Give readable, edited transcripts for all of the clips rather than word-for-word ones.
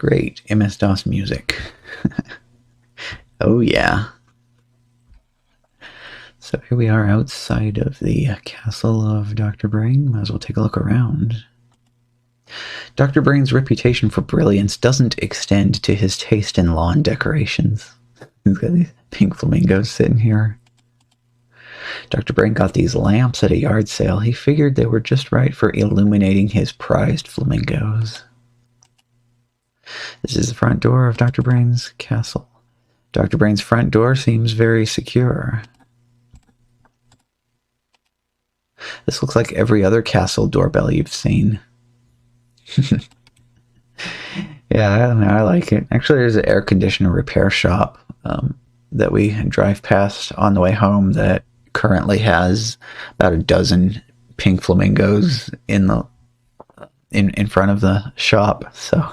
Great. MS-DOS music. Oh, yeah. So here we are outside of the castle of Dr. Brain. Might as well take a look around. Dr. Brain's reputation for brilliance doesn't extend to his taste in lawn decorations. He's got these pink flamingos sitting here. Dr. Brain got these lamps at a yard sale. He figured they were just right for illuminating his prized flamingos. This is the front door of Dr. Brain's castle. Dr. Brain's front door seems very secure. This looks like every other castle doorbell you've seen. Yeah, I like it. Actually, there's an air conditioner repair shop that we drive past on the way home that currently has about a dozen pink flamingos in front of the shop. So,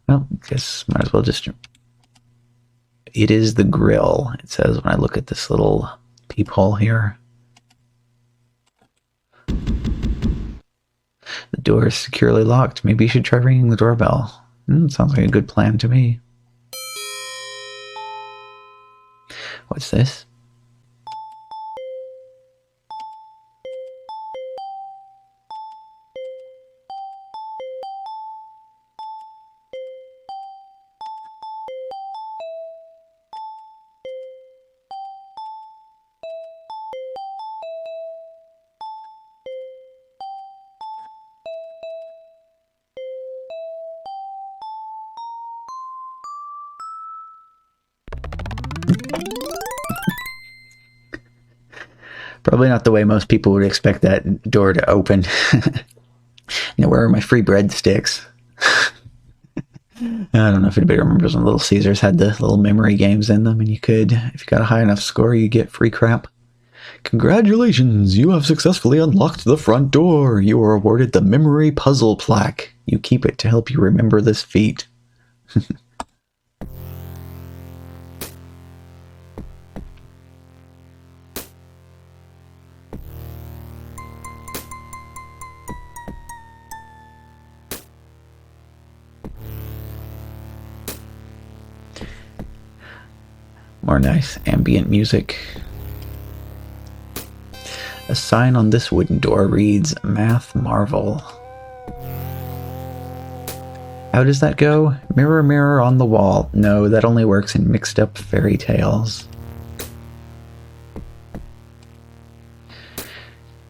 well, guess might as well just. It is the grill. It says when I look at this little peephole here. The door is securely locked. Maybe you should try ringing the doorbell. Sounds like a good plan to me. What's this? Probably not the way most people would expect that door to open. Now, where are my free breadsticks? I don't know if anybody remembers when Little Caesars had the little memory games in them, and you could, if you got a high enough score, you get free crap. Congratulations, you have successfully unlocked the front door. You are awarded the memory puzzle plaque. You keep it to help you remember this feat. More nice ambient music. A sign on this wooden door reads, Math Marvel. How does that go? Mirror, mirror on the wall. No, that only works in mixed up fairy tales.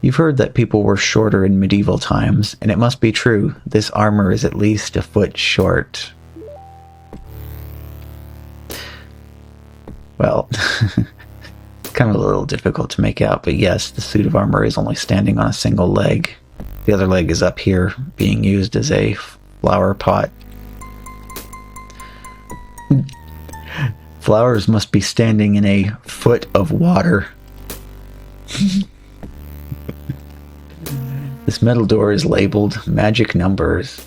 You've heard that people were shorter in medieval times, and it must be true. This armor is at least a foot short. Well, it's kind of a little difficult to make out, but yes, the suit of armor is only standing on a single leg. The other leg is up here, being used as a flower pot. Flowers must be standing in a foot of water. This metal door is labeled magic numbers.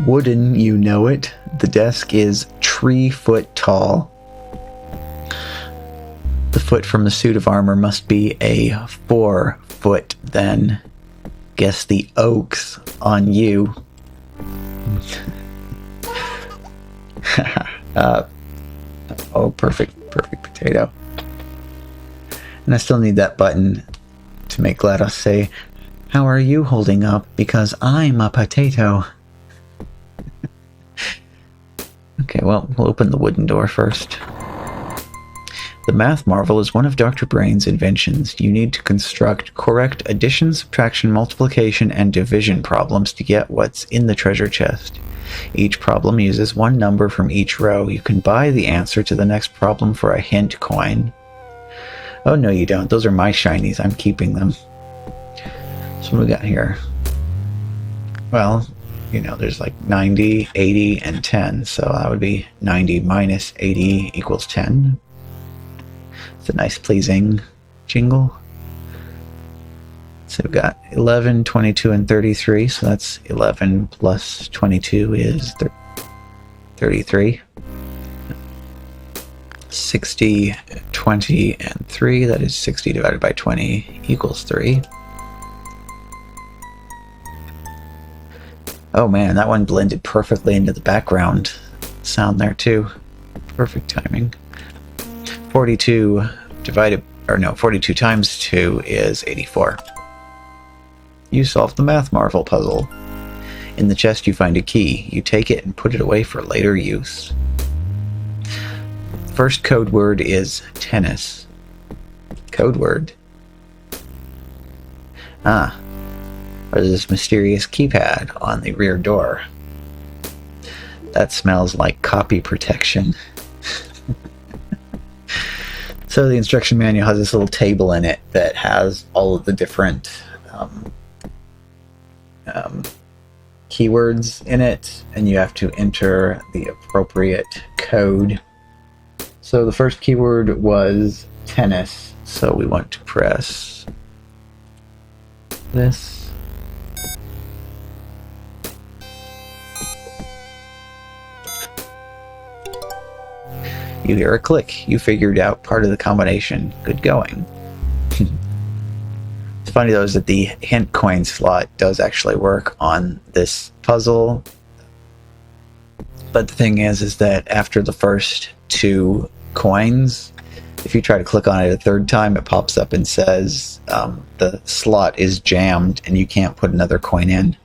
Wooden, you know it. The desk is 3 foot tall. The foot from the suit of armor must be a 4 foot then. Guess the oaks on you. Oh, perfect potato. And I still need that button to make GLaDOS say, how are you holding up? Because I'm a potato. Okay, well, we'll open the wooden door first. The Math Marvel is one of Dr. Brain's inventions. You need to construct correct addition, subtraction, multiplication, and division problems to get what's in the treasure chest. Each problem uses one number from each row. You can buy the answer to the next problem for a hint coin. Oh, no you don't. Those are my shinies. I'm keeping them. So what do we got here? Well, you know, there's like 90, 80, and 10. So that would be 90 minus 80 equals 10. It's a nice, pleasing jingle. So we've got 11, 22, and 33. So that's 11 plus 22 is 33. 60, 20, and 3. That is 60 divided by 20 equals 3. Oh man, that one blended perfectly into the background sound there too. Perfect timing. 42 42 times 2 is 84. You solved the math marvel puzzle. In the chest you find a key. You take it and put it away for later use. First code word is tennis. Code word. Ah. There's this mysterious keypad on the rear door. That smells like copy protection. So the instruction manual has this little table in it that has all of the different keywords in it, and you have to enter the appropriate code. So the first keyword was tennis, so we want to press this. You hear a click. You figured out part of the combination. Good going. It's funny though is that the hint coin slot does actually work on this puzzle. But the thing is that after the first 2 coins, if you try to click on it a third time, it pops up and says the slot is jammed and you can't put another coin in.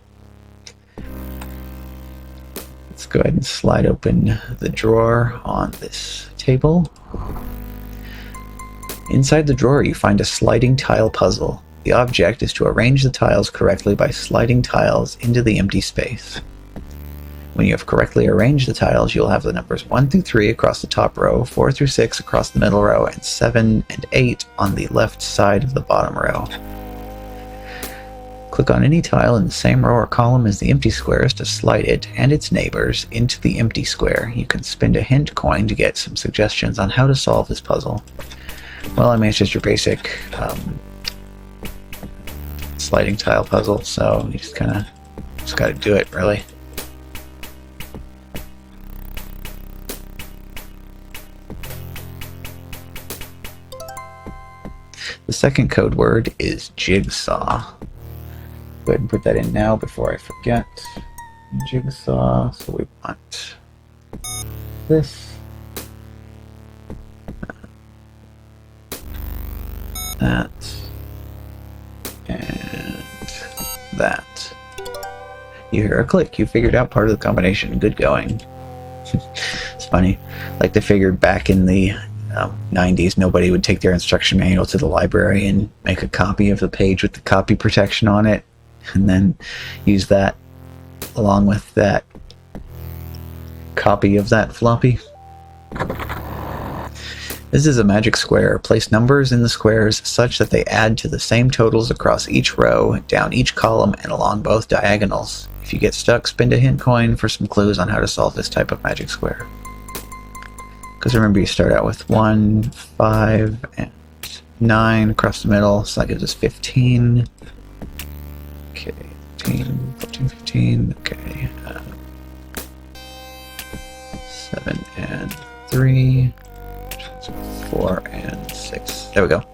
Let's go ahead and slide open the drawer on this table. Inside the drawer you find a sliding tile puzzle. The object is to arrange the tiles correctly by sliding tiles into the empty space. When you have correctly arranged the tiles, you'll have the numbers 1 through 3 across the top row, 4 through 6 across the middle row, and 7 and 8 on the left side of the bottom row. Click on any tile in the same row or column as the empty squares to slide it and its neighbors into the empty square. You can spend a hint coin to get some suggestions on how to solve this puzzle. Well, I mean, it's just your basic sliding tile puzzle, so you just got to do it, really. The second code word is jigsaw. Go ahead and put that in now before I forget. Jigsaw, so we want this, that, and that. You hear a click. You figured out part of the combination. Good going. It's funny. Like they figured back in the 90s, nobody would take their instruction manual to the library and make a copy of the page with the copy protection on it, and then use that along with that copy of that floppy. This is a magic square. Place numbers in the squares such that they add to the same totals across each row, down each column, and along both diagonals. If you get stuck, spend a hint coin for some clues on how to solve this type of magic square. Because remember, you start out with 1, 5, and 9 across the middle, so that gives us 15. Okay, 15, 14, 15, okay. 7 and 3, 4 and 6. There we go.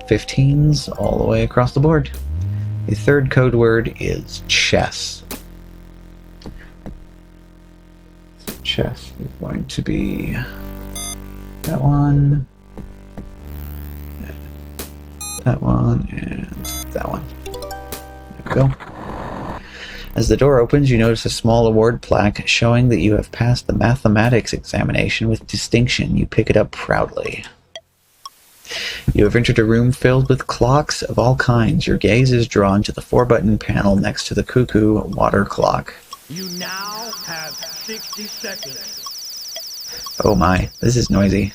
15s all the way across the board. The third code word is chess. So chess is going to be that one, and that one. There we go. As the door opens, you notice a small award plaque showing that you have passed the mathematics examination with distinction. You pick it up proudly. You have entered a room filled with clocks of all kinds. Your gaze is drawn to the 4-button panel next to the cuckoo water clock. You now have 60 seconds. Oh my, this is noisy.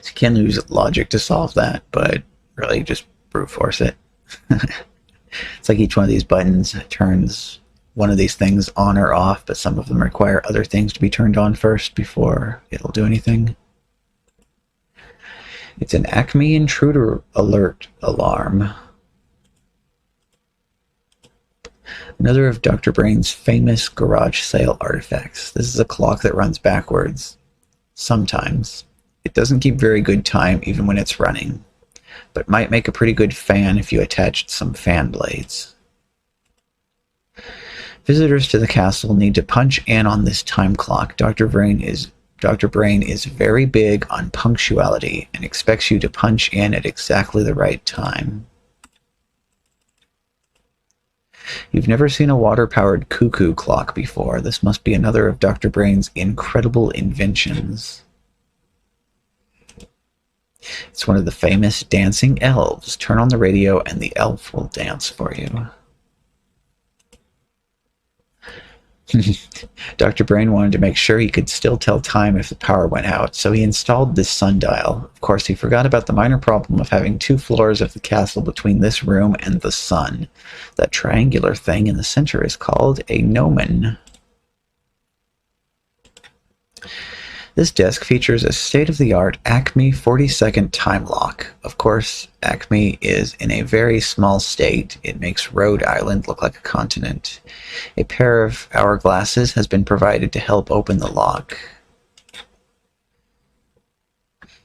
You can use logic to solve that, but really just brute force it. It's like each one of these buttons turns one of these things on or off, but some of them require other things to be turned on first before it'll do anything. It's an Acme intruder alert alarm. Another of Dr. Brain's famous garage sale artifacts. This is a clock that runs backwards. Sometimes. It doesn't keep very good time even when it's running, but might make a pretty good fan if you attached some fan blades. Visitors to the castle need to punch in on this time clock. Dr. Brain is very big on punctuality and expects you to punch in at exactly the right time. You've never seen a water-powered cuckoo clock before. This must be another of Dr. Brain's incredible inventions. It's one of the famous dancing elves. Turn on the radio and the elf will dance for you. Dr. Brain wanted to make sure he could still tell time if the power went out, so he installed this sundial. Of course, he forgot about the minor problem of having 2 floors of the castle between this room and the sun. That triangular thing in the center is called a gnomon. This desk features a state-of-the-art Acme 40-second time lock. Of course, Acme is in a very small state. It makes Rhode Island look like a continent. A pair of hourglasses has been provided to help open the lock.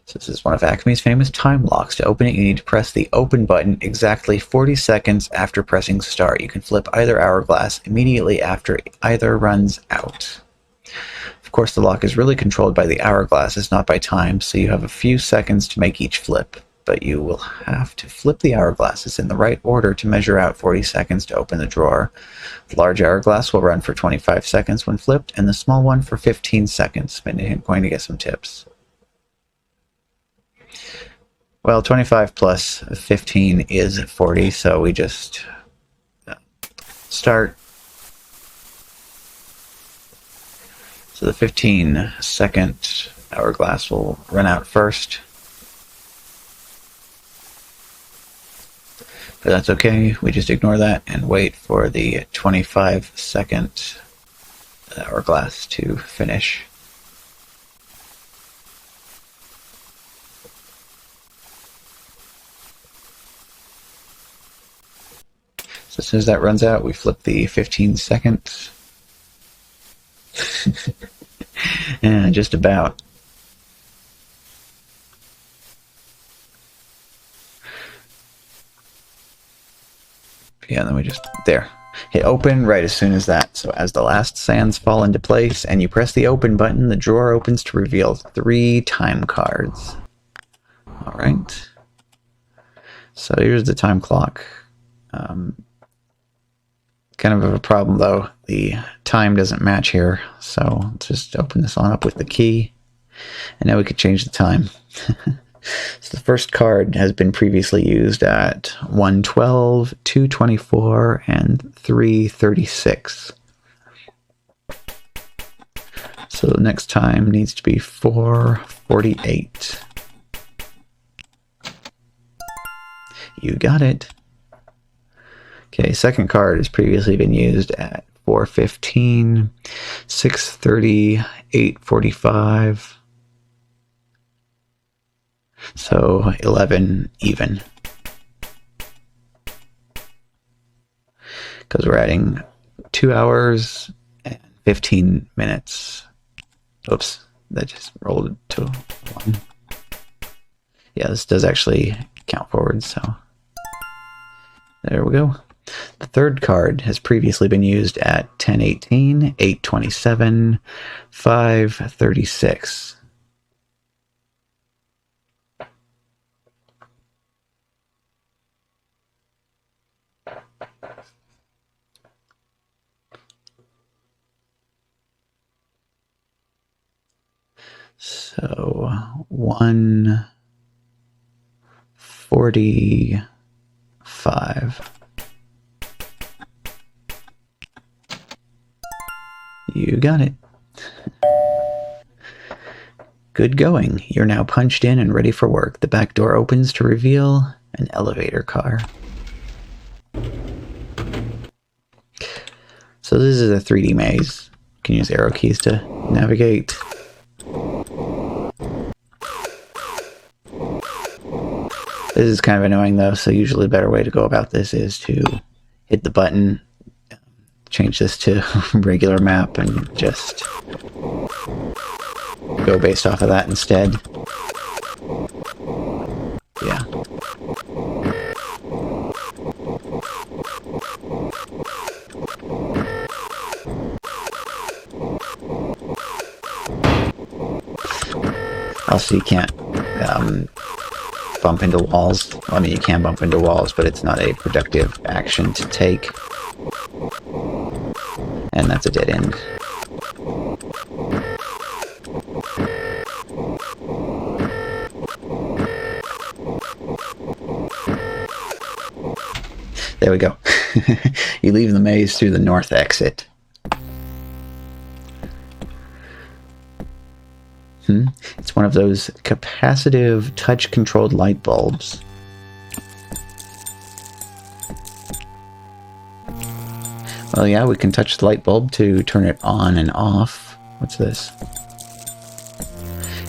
So this is one of Acme's famous time locks. To open it, you need to press the open button exactly 40 seconds after pressing start. You can flip either hourglass immediately after either runs out. Of course, the lock is really controlled by the hourglasses, not by time, so you have a few seconds to make each flip. But you will have to flip the hourglasses in the right order to measure out 40 seconds to open the drawer. The large hourglass will run for 25 seconds when flipped, and the small one for 15 seconds. I'm going to get some tips. Well, 25 plus 15 is 40, so we just start. So the 15-second hourglass will run out first. But that's okay. We just ignore that and wait for the 25-second hourglass to finish. So as soon as that runs out, we flip the 15 seconds. And just about. Yeah, and then we just, there. Hit open right as soon as that. So as the last sands fall into place and you press the open button, the drawer opens to reveal 3 time cards. Alright. So here's the time clock. Kind of a problem though. The time doesn't match here. So let's just open this on up with the key. And now we could change the time. So the first card has been previously used at 1:12, 2:24, and 3:36. So the next time needs to be 4:48. You got it. Okay, second card has previously been used at 4:15, 6:30, 8:45. So 11 even. Because we're adding 2 hours and 15 minutes. Oops, that just rolled to 1. Yeah, this does actually count forward, so there we go. The third card has previously been used at 10:18, 8:27, 5:36. So 1:45. You got it. Good going. You're now punched in and ready for work. The back door opens to reveal an elevator car. So this is a 3D maze. You can use arrow keys to navigate. This is kind of annoying though, so usually the better way to go about this is to hit the button, change this to regular map, and just go based off of that instead. Yeah. Also, you can't bump into walls. Well, I mean, you can bump into walls, but it's not a productive action to take. And that's a dead end. There we go. You leave the maze through the north exit. It's one of those capacitive, touch-controlled light bulbs. Well, yeah, we can touch the light bulb to turn it on and off. What's this?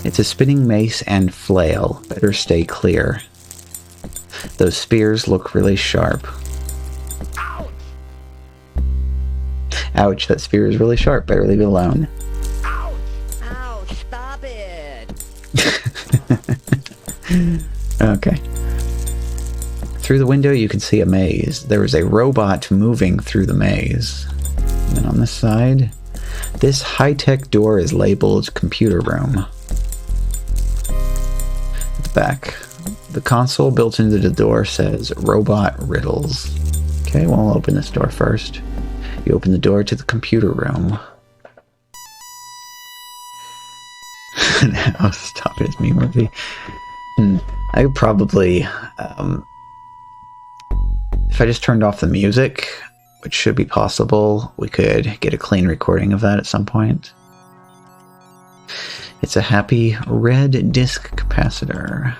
It's a spinning mace and flail. Better stay clear. Those spears look really sharp. Ouch! Ouch, that spear is really sharp. Better leave it alone. Okay. Through the window you can see a maze. There is a robot moving through the maze. And then on this side, this high-tech door is labeled computer room. At the back, the console built into the door says robot riddles. Okay, well, I'll open this door first. You open the door to the computer room. Now, stop it, it's me, Murphy. I could probably, if I just turned off the music, which should be possible, we could get a clean recording of that at some point. It's a happy red disc capacitor.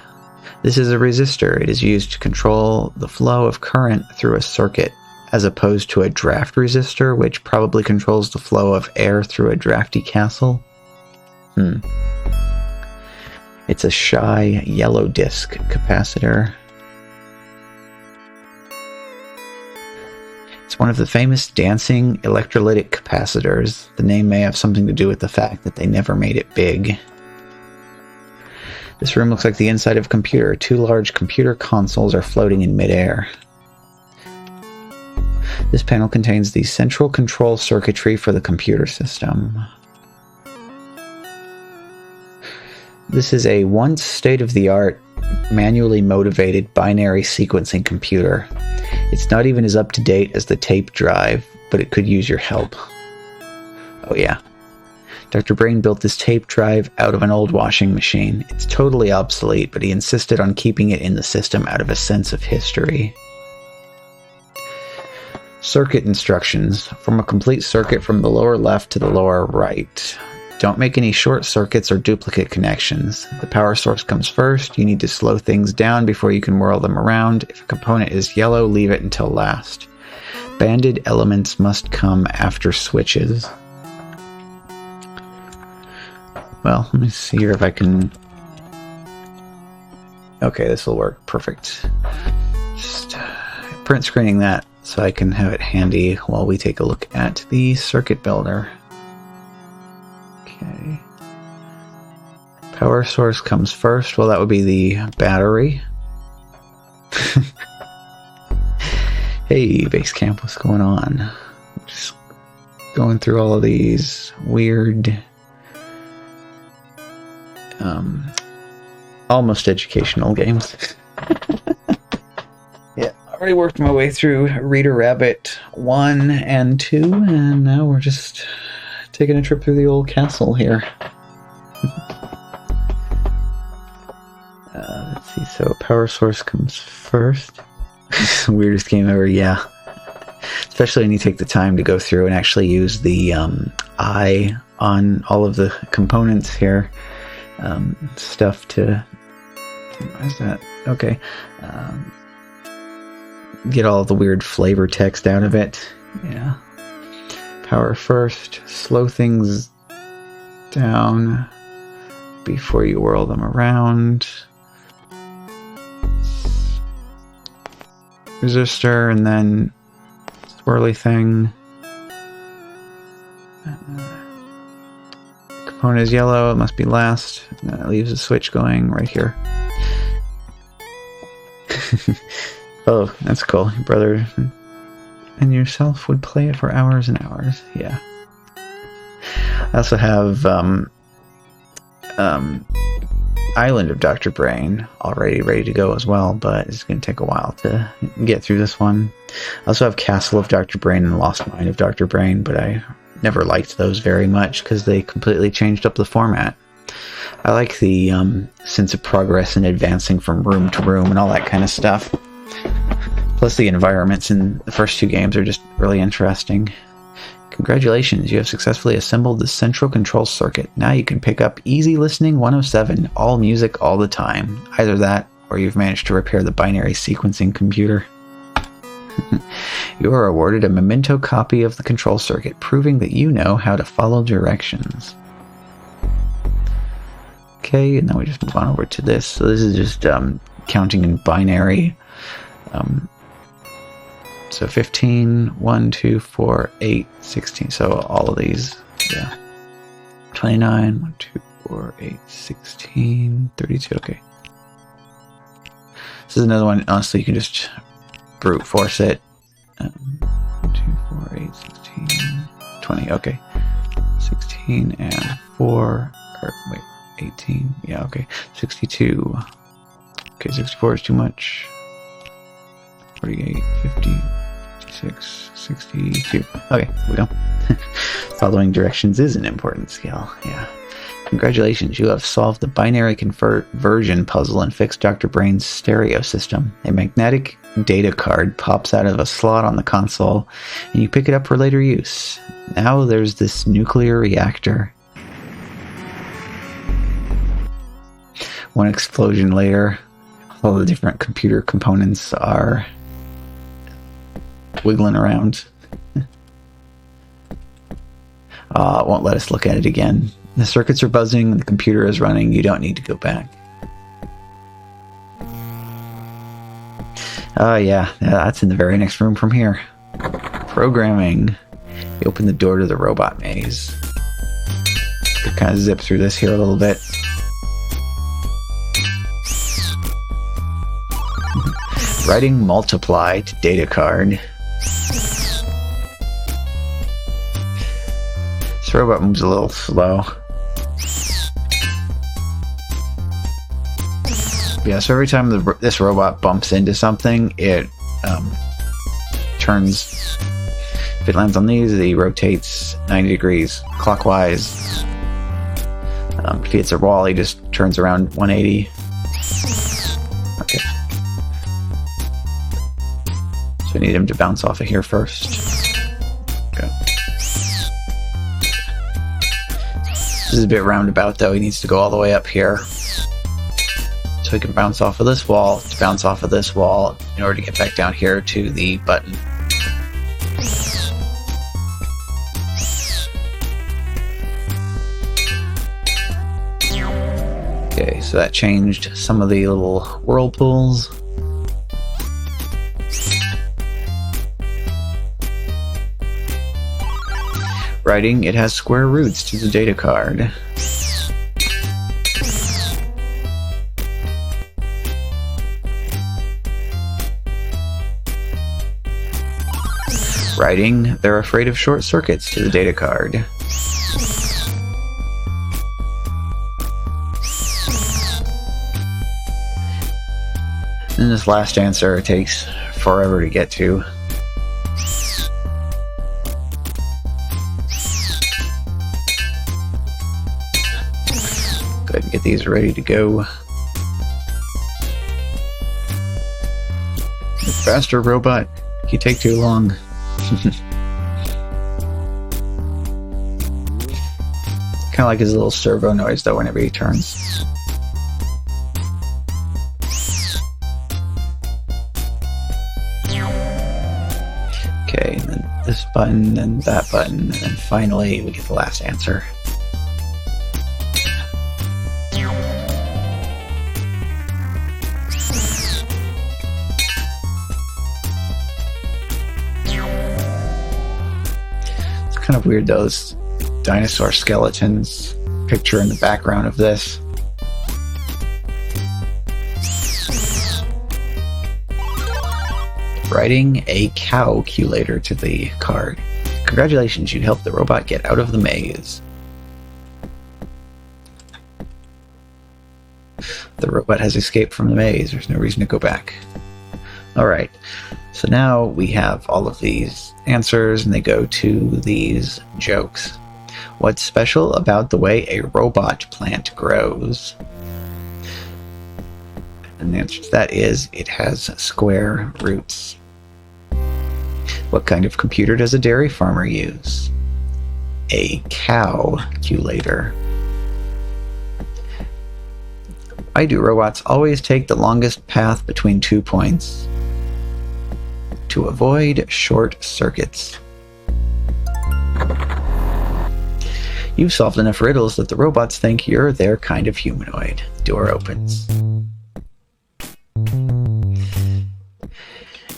This is a resistor. It is used to control the flow of current through a circuit, as opposed to a draft resistor, which probably controls the flow of air through a drafty castle. It's a shy yellow disc capacitor. It's one of the famous dancing electrolytic capacitors. The name may have something to do with the fact that they never made it big. This room looks like the inside of a computer. Two large computer consoles are floating in midair. This panel contains the central control circuitry for the computer system. This is a once state-of-the-art, manually motivated binary sequencing computer. It's not even as up-to-date as the tape drive, but it could use your help. Oh yeah. Dr. Brain built this tape drive out of an old washing machine. It's totally obsolete, but he insisted on keeping it in the system out of a sense of history. Circuit instructions. Form a complete circuit from the lower left to the lower right. Don't make any short circuits or duplicate connections. The power source comes first. You need to slow things down before you can whirl them around. If a component is yellow, leave it until last. Banded elements must come after switches. Well, let me see here if I can... Okay, this will work. Perfect. Just print screening that so I can have it handy while we take a look at the circuit builder. Okay. Power source comes first. Well, that would be the battery. Hey, base camp, what's going on? Just going through all of these weird, almost educational games. Yeah, I already worked my way through Reader Rabbit 1 and 2, and now we're just taking a trip through the old castle here. Let's see, so power source comes first. Weirdest game ever, yeah. Especially when you take the time to go through and actually use the eye on all of the components here. Stuff to... Why is that? Okay. Get all of the weird flavor text out of it. Yeah. power first. Slow things down before you whirl them around. Resistor and then swirly thing. Component is yellow, it must be last. And that leaves a switch going right here. Oh, that's cool. Your brother and yourself would play it for hours and hours. Yeah. I also have Island of Dr. Brain already ready to go as well, but it's going to take a while to get through this one. I also have Castle of Dr. Brain and Lost Mine of Dr. Brain, but I never liked those very much because they completely changed up the format. I like the sense of progress and advancing from room to room and all that kind of stuff. Plus the environments in the first two games are just really interesting. Congratulations, you have successfully assembled the central control circuit. Now you can pick up Easy Listening 107, all music all the time. Either that, or you've managed to repair the binary sequencing computer. You are awarded a memento copy of the control circuit, proving that you know how to follow directions. Okay, and then we just move on over to this. So this is just counting in binary. So 15, 1, 2, 4, 8, 16. So all of these, yeah. 29, 1, 2, 4, 8, 16, 32, okay. This is another one, honestly, you can just brute force it. 1, 2, 4, 8, 16, 20, okay. 16 and 4, or wait, 18, yeah, okay. 62. Okay, 64 is too much. 48, 50. 62. Okay, here we go. Following directions is an important skill. Yeah. Congratulations, you have solved the binary conversion puzzle and fixed Dr. Brain's stereo system. A magnetic data card pops out of a slot on the console, and you pick it up for later use. Now there's this nuclear reactor. One explosion later, all the different computer components are wiggling around. It won't let us look at it again. The circuits are buzzing, the computer is running, you don't need to go back. Oh yeah, that's in the very next room from here. Programming. You open the door to the robot maze. You kind of zip through this here a little bit. Writing multiply to data card. This robot moves a little slow. Yeah, so every time this robot bumps into something, it turns. If it lands on these, he rotates 90 degrees clockwise. If he hits a wall, he just turns around 180. Okay. So I need him to bounce off of here first. Okay. This is a bit roundabout though, he needs to go all the way up here. So he can bounce off of this wall to bounce off of this wall in order to get back down here to the button. Okay, so that changed some of the little whirlpools. Writing, it has square roots to the data card. Writing, they're afraid of short circuits to the data card. And this last answer takes forever to get to. Go ahead and get these ready to go. Faster, robot. You take too long. Kind of like his little servo noise though whenever he turns. Okay, and then this button, then that button, and then finally we get the last answer. It's kind of weird, those dinosaur skeletons picture in the background of this. Writing a calculator to the card. Congratulations, you helped the robot get out of the maze. The robot has escaped from the maze. There's no reason to go back. Alright, so now we have all of these answers and they go to these jokes. What's special about the way a robot plant grows? And the answer to that is, it has square roots. What kind of computer does a dairy farmer use? A calculator. Why do robots always take the longest path between 2 points? To avoid short circuits. You've solved enough riddles that the robots think you're their kind of humanoid. Door opens.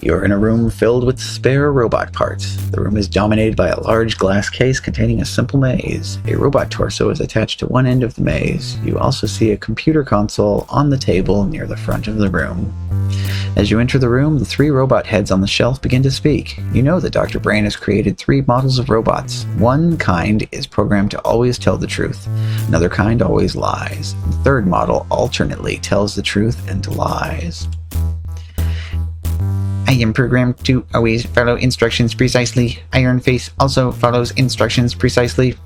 You're in a room filled with spare robot parts. The room is dominated by a large glass case containing a simple maze. A robot torso is attached to one end of the maze. You also see a computer console on the table near the front of the room. As you enter the room, the 3 robot heads on the shelf begin to speak. You know that Dr. Brain has created 3 models of robots. One kind is programmed to always tell the truth. Another kind always lies. The third model alternately tells the truth and lies. I am programmed to always follow instructions precisely. Iron Face also follows instructions precisely.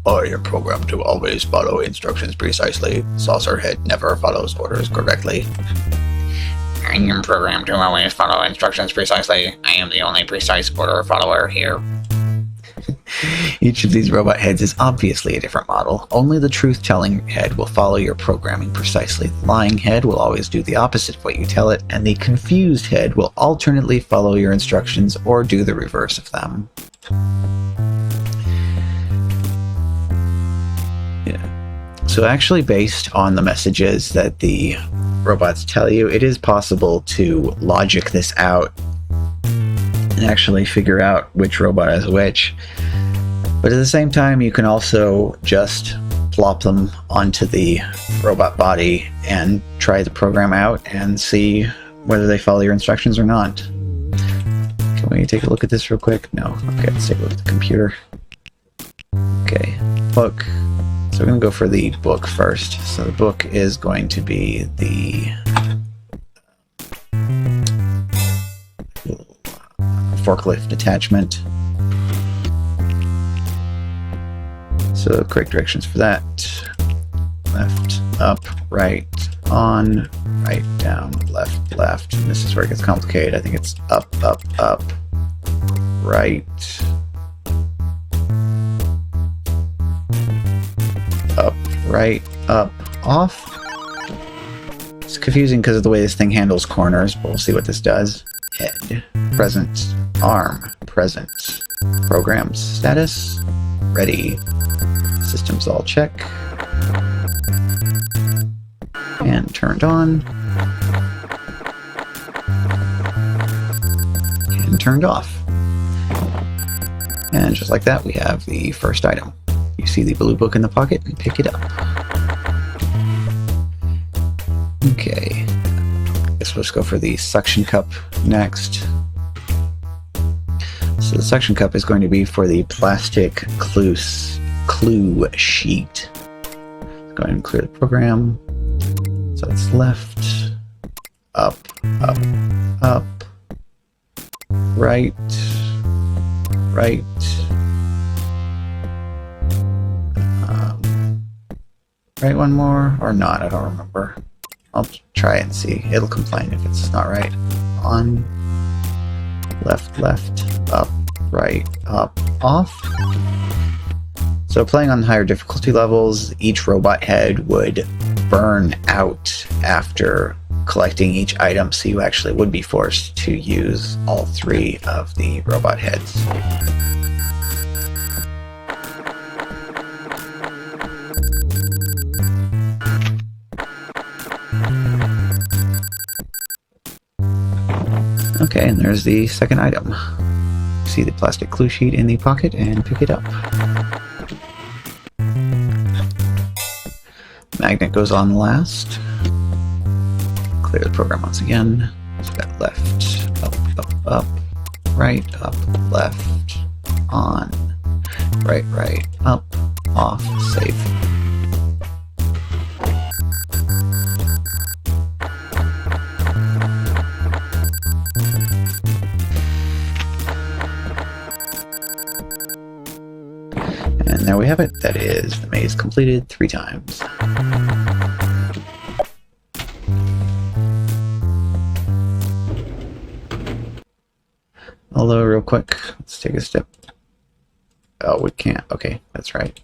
I am programmed to always follow instructions precisely. Saucer Head never follows orders correctly. I am programmed to always follow instructions precisely. I am the only precise order follower here. Each of these robot heads is obviously a different model. Only the truth-telling head will follow your programming precisely. The lying head will always do the opposite of what you tell it, and the confused head will alternately follow your instructions or do the reverse of them. Yeah. So actually, based on the messages that the robots tell you, it is possible to logic this out and actually figure out which robot is which. But at the same time, you can also just plop them onto the robot body and try the program out and see whether they follow your instructions or not. Can we take a look at this real quick? No. Okay, let's take a look at the computer. Okay, book. So we're going to go for the book first. So the book is going to be the forklift attachment. So correct directions for that: left, up, right, on, right, down, left, left. And this is where it gets complicated. I think it's up, up, up, right, up, right, up, off. It's confusing because of the way this thing handles corners, but we'll see what this does. Head, present, arm, present, programs, status, ready. Systems all check. And turned on. And turned off. And just like that, we have the first item. You see the blue book in the pocket and pick it up. Okay. Guess we'll just go for the suction cup next. So the suction cup is going to be for the plastic clue sheet. Let's go ahead and clear the program. So it's left, up, up, up, right, right, right one more, or not, I don't remember. I'll try it and see. It'll complain if it's not right. On, left, left, up, right, up, off. So playing on higher difficulty levels, each robot head would burn out after collecting each item, so you actually would be forced to use all 3 of the robot heads. Okay, and there's the second item. See the plastic clue sheet in the pocket and pick it up. Magnet goes on last. Clear the program once again. So got left, up, right, up, left, on, right, up, off, save. And there we have it. That is the maze completed 3 times. Although, real quick, let's take a step. Oh, we can't. Okay, that's right.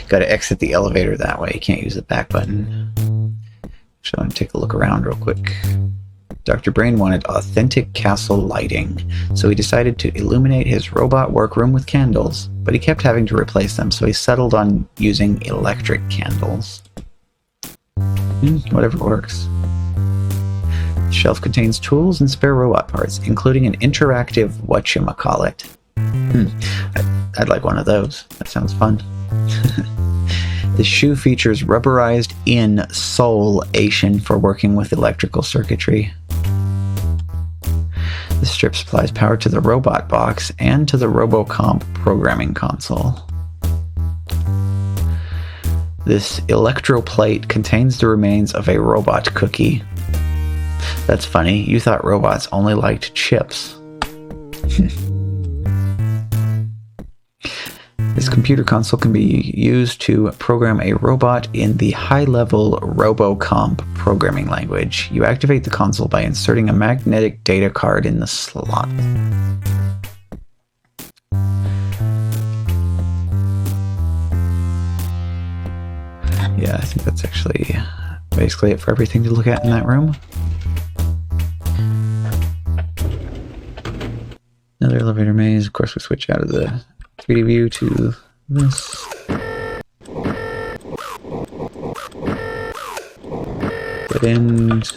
Gotta exit the elevator that way. You can't use the back button. So I'm gonna take a look around real quick. Dr. Brain wanted authentic castle lighting, so he decided to illuminate his robot workroom with candles, but he kept having to replace them, so he settled on using electric candles. Whatever works. The shelf contains tools and spare robot parts, including an interactive whatchamacallit. I'd like one of those. That sounds fun. The shoe features rubberized insolation for working with electrical circuitry. The strip supplies power to the robot box and to the RoboComp programming console. This electroplate contains the remains of a robot cookie. That's funny, you thought robots only liked chips. This computer console can be used to program a robot in the high-level RoboComp programming language. You activate the console by inserting a magnetic data card in the slot. Yeah, I think that's actually basically it for everything to look at in that room. Another elevator maze. Of course, we switch out of the 3D view to this. Dead end.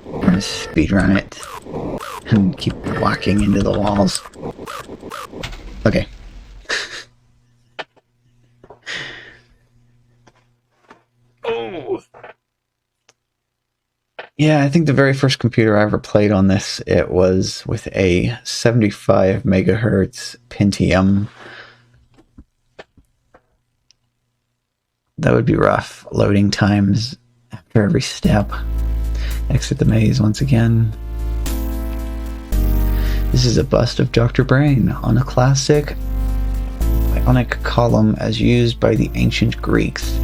I'm gonna speedrun it and keep walking into the walls. Okay. Oh. Yeah, I think the very first computer I ever played on this, it was with a 75 megahertz Pentium. That would be rough. Loading times after every step. Exit the maze once again. This is a bust of Dr. Brain on a classic Ionic column as used by the ancient Greeks.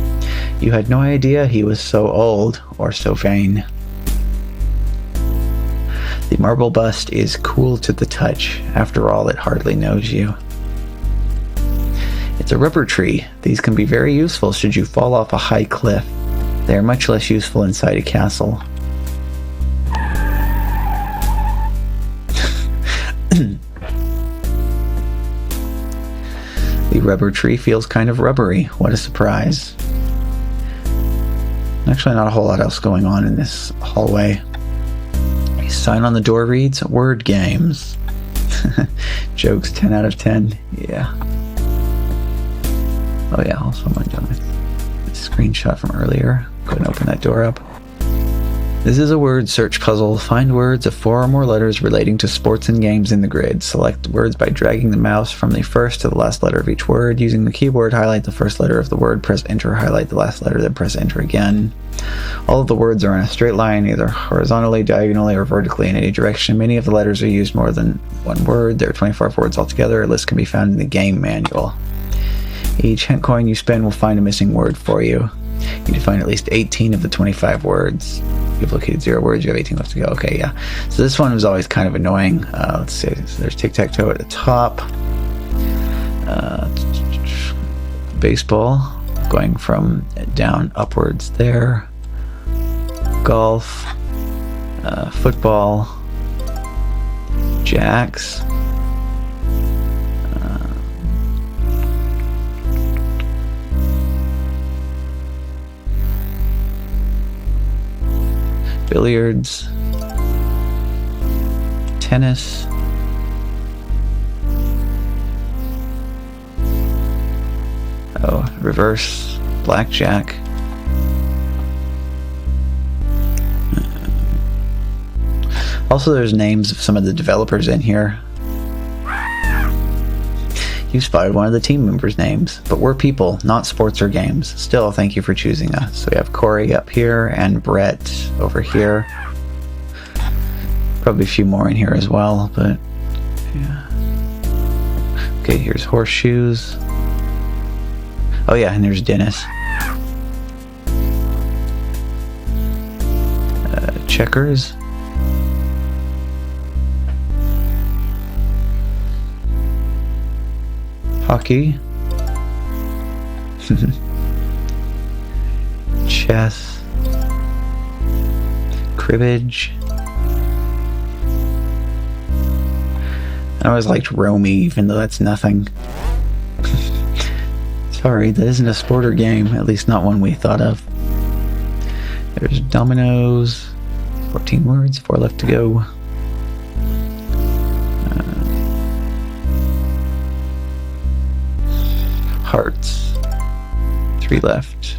You had no idea he was so old or so vain. The marble bust is cool to the touch. After all, it hardly knows you. It's a rubber tree. These can be very useful should you fall off a high cliff. They are much less useful inside a castle. The rubber tree feels kind of rubbery. What a surprise. Actually, not a whole lot else going on in this hallway. A sign on the door reads, "Word games." Jokes 10 out of 10. Yeah. Oh yeah, also I'm done with the screenshot from earlier. Go ahead and open that door up. This is a word search puzzle. Find words of 4 or more letters relating to sports and games in the grid. Select words by dragging the mouse from the first to the last letter of each word. Using the keyboard, highlight the first letter of the word, press enter, highlight the last letter, then press enter again. All of the words are in a straight line, either horizontally, diagonally, or vertically in any direction. Many of the letters are used more than one word. There are 24 words altogether. A list can be found in the game manual. Each hint coin you spend will find a missing word for you. You need to find at least 18 of the 25 words. You've located 0 words, you have 18 left to go. Okay, yeah. So this one was always kind of annoying. Let's see, so there's tic-tac-toe at the top. Baseball, going from down upwards there. Golf, football, jacks, billiards, tennis, reverse blackjack, also there's names of some of the developers in here. You spotted one of the team members' names, but we're people, not sports or games. Still, thank you for choosing us. So we have Corey up here and Brett over here. Probably a few more in here as well, but yeah. Okay, here's horseshoes. Oh yeah, and there's Dennis. Checkers. Hockey. Chess. Cribbage. I always liked Romy, even though that's nothing. Sorry, that isn't a sport or game, at least not one we thought of. There's dominoes. 14 words, 4 left to go. Hearts. 3 left.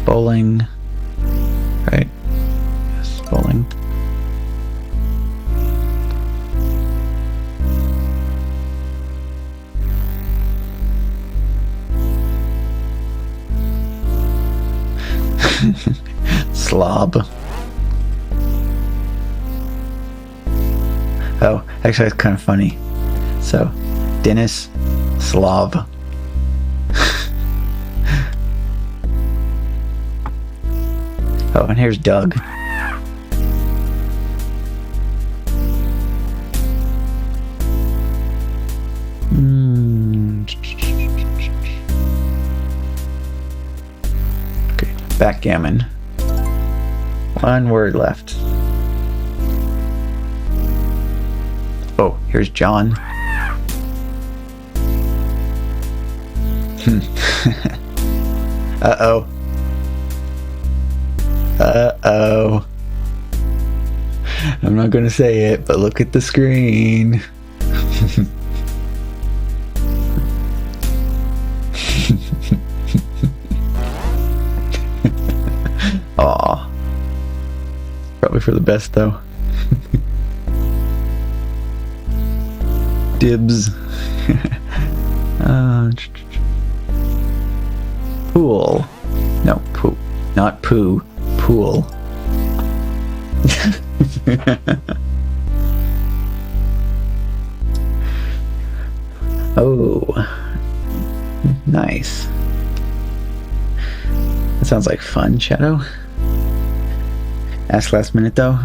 Bowling. Right. Yes, bowling. Slob. Oh, actually, it's kind of funny. So, Dennis, Slav. Oh, and here's Doug. Okay, backgammon. 1 word left. Oh, here's John. Uh-oh. Uh-oh. I'm not gonna say it, but look at the screen. Aw. Probably for the best, though. Dibs. Pool. No, poo. Not poo. Pool. Oh. Nice. That sounds like fun, Shadow. Ask last minute, though.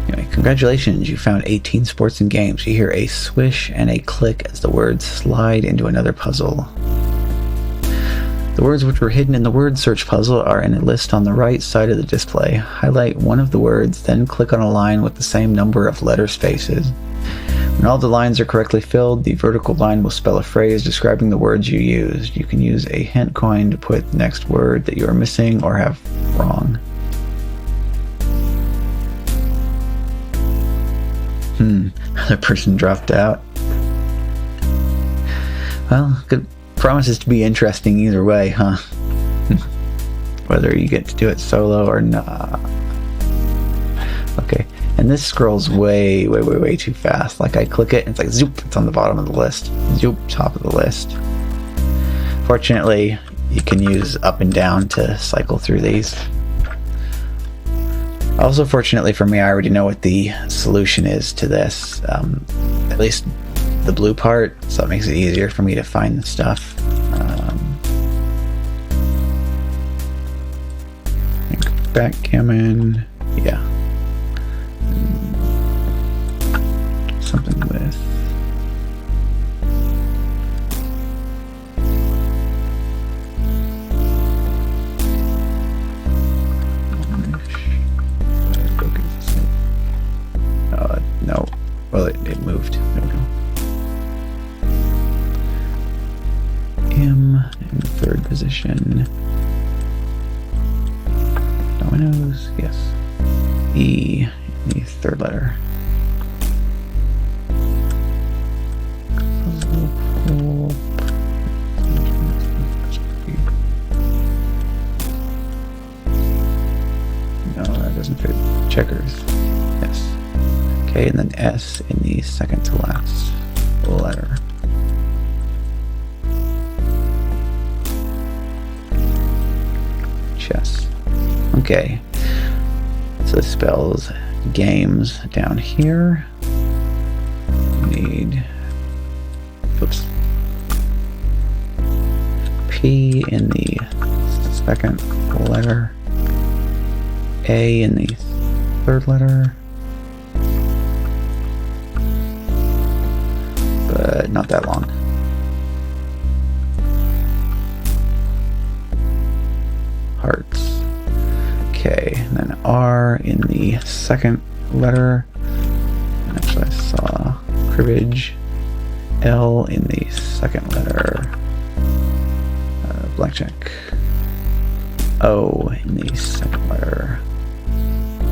Anyway, congratulations, you found 18 sports and games. You hear a swish and a click as the words slide into another puzzle. The words which were hidden in the word search puzzle are in a list on the right side of the display. Highlight one of the words, then click on a line with the same number of letter spaces. When all the lines are correctly filled, the vertical line will spell a phrase describing the words you used. You can use a hint coin to put the next word that you are missing or have wrong. Another person dropped out. Well, good. Promises to be interesting either way, huh? whether you get to do it solo or not. Okay, and this scrolls way too fast. Like I click it and it's like zoop, it's on the bottom of the list. Zoop, top of the list. Fortunately, you can use up and down to cycle through these. Also, fortunately for me, I already know what the solution is to this. At least the blue part, so it makes it easier for me to find the stuff. Backgammon, yeah. Something with no. Well, it moved. There we go. M in third position. Dominoes, yes. E in the third letter. No, that doesn't fit. Checkers. Yes. Okay, and then S in the second to last letter. Chess. Okay. So this spells games down here. We need, oops, P in the second letter, A in the third letter, but not that long. Hearts. Okay, and then R in the second letter. Actually, I saw cribbage. L in the second letter. Blackjack. O in the second letter.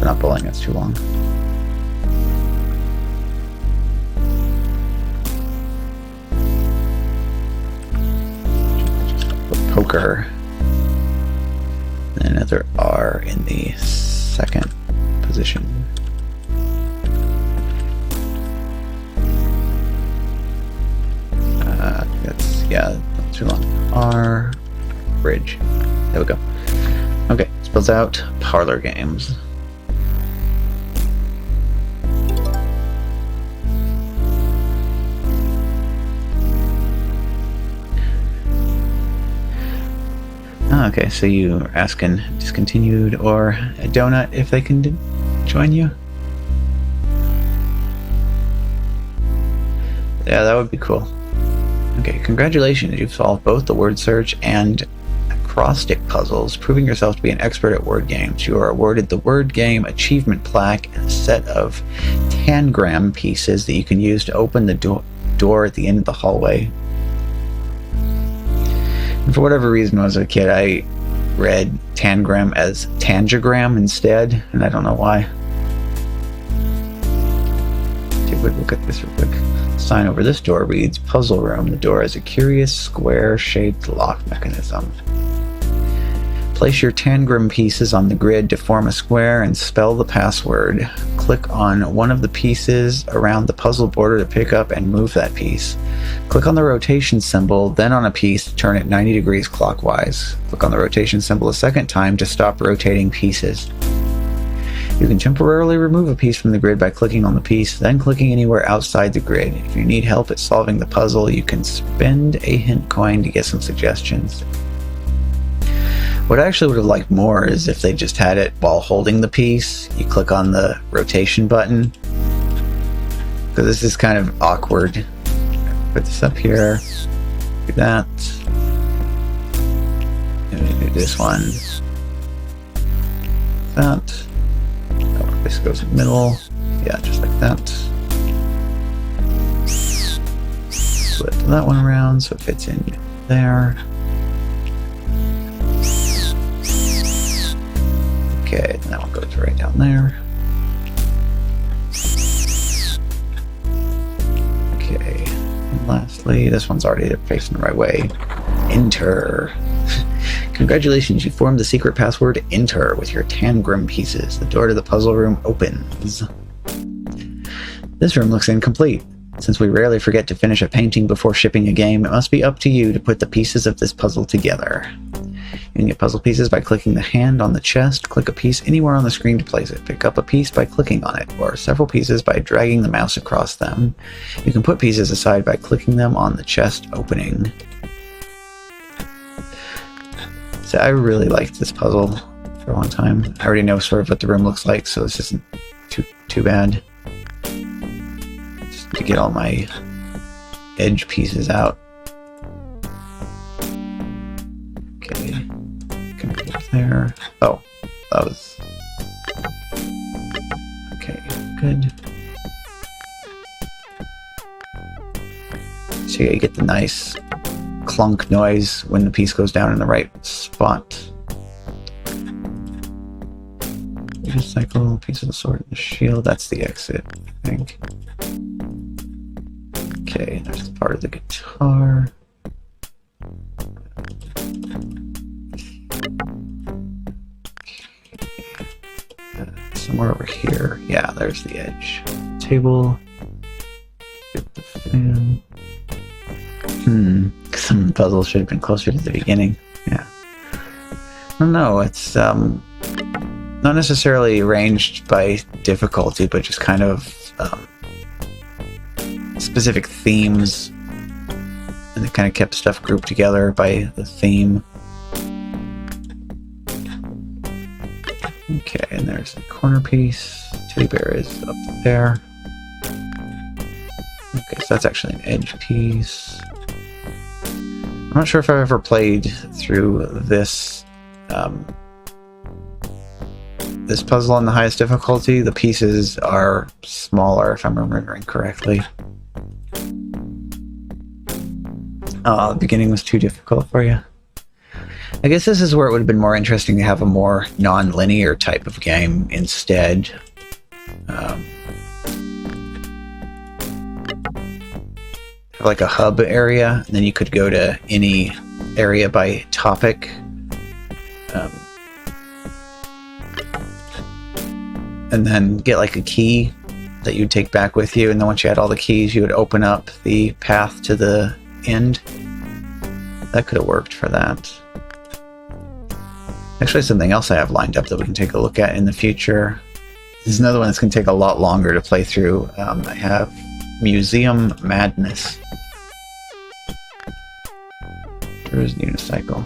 Not bowling, that's too long. Poker. And another R in the second position. That's not too long. R, bridge. There we go. Okay, spells out parlor games. Okay, so you are asking discontinued or a donut if they can join you? Yeah, that would be cool. Okay, congratulations, you've solved both the word search and acrostic puzzles, proving yourself to be an expert at word games. You are awarded the word game achievement plaque and a set of tangram pieces that you can use to open the door at the end of the hallway. And for whatever reason, when I was a kid, I read tangram as tangigram instead, and I don't know why. Take a quick look at this real quick. The sign over this door reads puzzle room. The door has a curious square-shaped lock mechanism. Place your tangram pieces on the grid to form a square and spell the password. Click on one of the pieces around the puzzle border to pick up and move that piece. Click on the rotation symbol, then on a piece to turn it 90 degrees clockwise. Click on the rotation symbol a second time to stop rotating pieces. You can temporarily remove a piece from the grid by clicking on the piece, then clicking anywhere outside the grid. If you need help at solving the puzzle, you can spend a hint coin to get some suggestions. What I actually would have liked more is if they just had it while holding the piece. You click on the rotation button. Because this is kind of awkward. Put this up here. Do that. And do this one. That. Oh, this goes in the middle. Yeah, just like that. Flip that one around so it fits in there. Okay, and that one goes right down there. Okay, and lastly, this one's already facing the right way. Enter. Congratulations, you formed the secret password Enter with your Tangram pieces. The door to the puzzle room opens. This room looks incomplete. Since we rarely forget to finish a painting before shipping a game, it must be up to you to put the pieces of this puzzle together. You can get puzzle pieces by clicking the hand on the chest, click a piece anywhere on the screen to place it, pick up a piece by clicking on it, or several pieces by dragging the mouse across them. You can put pieces aside by clicking them on the chest opening. So I really liked this puzzle for a long time. I already know sort of what the room looks like, so this isn't too bad. Just to get all my edge pieces out. Okay, can put it there. Oh, that was... Okay, good. So yeah, you get the nice clunk noise when the piece goes down in the right spot. Recycle, piece of the sword and the shield. That's the exit, I think. Okay, there's part of the guitar. Somewhere over here. Yeah, there's the edge. Table. Get the fan. Some of the puzzles should have been closer to the beginning. Yeah. I don't know, it's not necessarily arranged by difficulty, but just kind of specific themes. And they kind of kept stuff grouped together by the theme. Okay, and there's the corner piece. Teddy bear is up there. Okay, so that's actually an edge piece. I'm not sure if I've ever played through this this puzzle on the highest difficulty. The pieces are smaller, if I'm remembering correctly. The beginning was too difficult for you. I guess this is where it would have been more interesting to have a more non-linear type of game instead. Like a hub area, and then you could go to any area by topic. And then get like a key that you'd take back with you, and then once you had all the keys, you would open up the path to the end. That could have worked for that. Actually, something else I have lined up that we can take a look at in the future. This is another one that's going to take a lot longer to play through. I have Museum Madness. There is unicycle.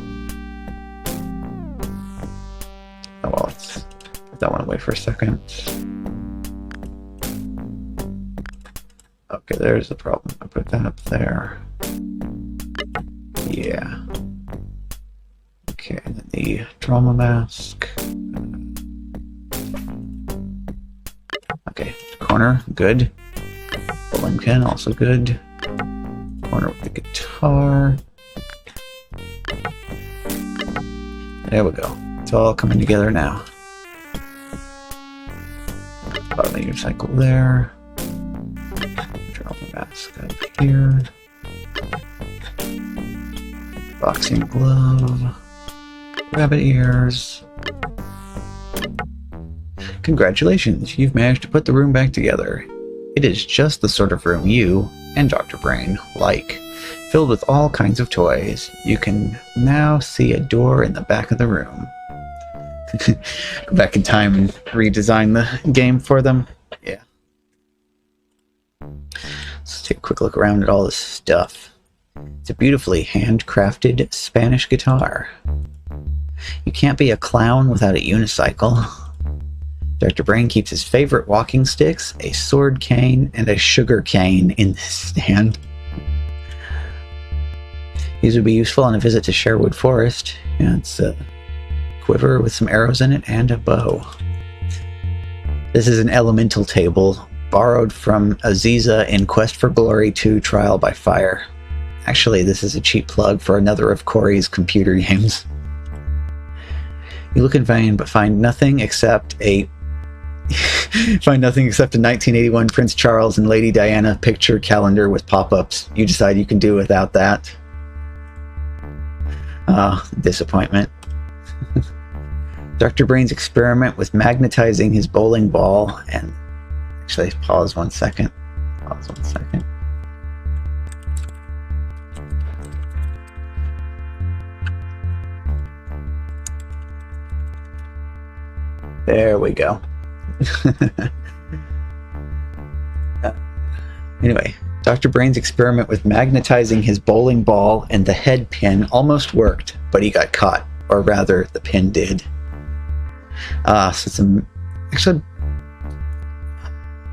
Oh well, let's put that one away for a second. Okay, there's the problem. I put that up there. Yeah. Okay, and then the drama mask. Okay, corner, good. Bowling pin, also good. Corner with the guitar. There we go. It's all coming together now. Bottom of your cycle there. Drama mask up here. Boxing glove. Rabbit ears. Congratulations, you've managed to put the room back together. It is just the sort of room you and Dr. Brain like, filled with all kinds of toys. You can now see a door in the back of the room. Go back in time and redesign the game for them. Yeah. Let's take a quick look around at all this stuff. It's a beautifully handcrafted Spanish guitar. You can't be a clown without a unicycle. Dr. Brain keeps his favorite walking sticks, a sword cane, and a sugar cane in this stand. These would be useful on a visit to Sherwood Forest. Yeah, it's a quiver with some arrows in it and a bow. This is an elemental table, borrowed from Aziza in Quest for Glory 2 Trial by Fire. Actually, this is a cheap plug for another of Corey's computer games. You look in vain, but find nothing except a 1981 Prince Charles and Lady Diana picture calendar with pop-ups. You decide you can do without that. Disappointment. Dr. Brain's experiment with magnetizing his bowling ball and... Actually, pause 1 second. Pause 1 second. There we go. Anyway, Dr. Brain's experiment with magnetizing his bowling ball and the head pin almost worked, but he got caught. Or rather, the pin did. So it's actually,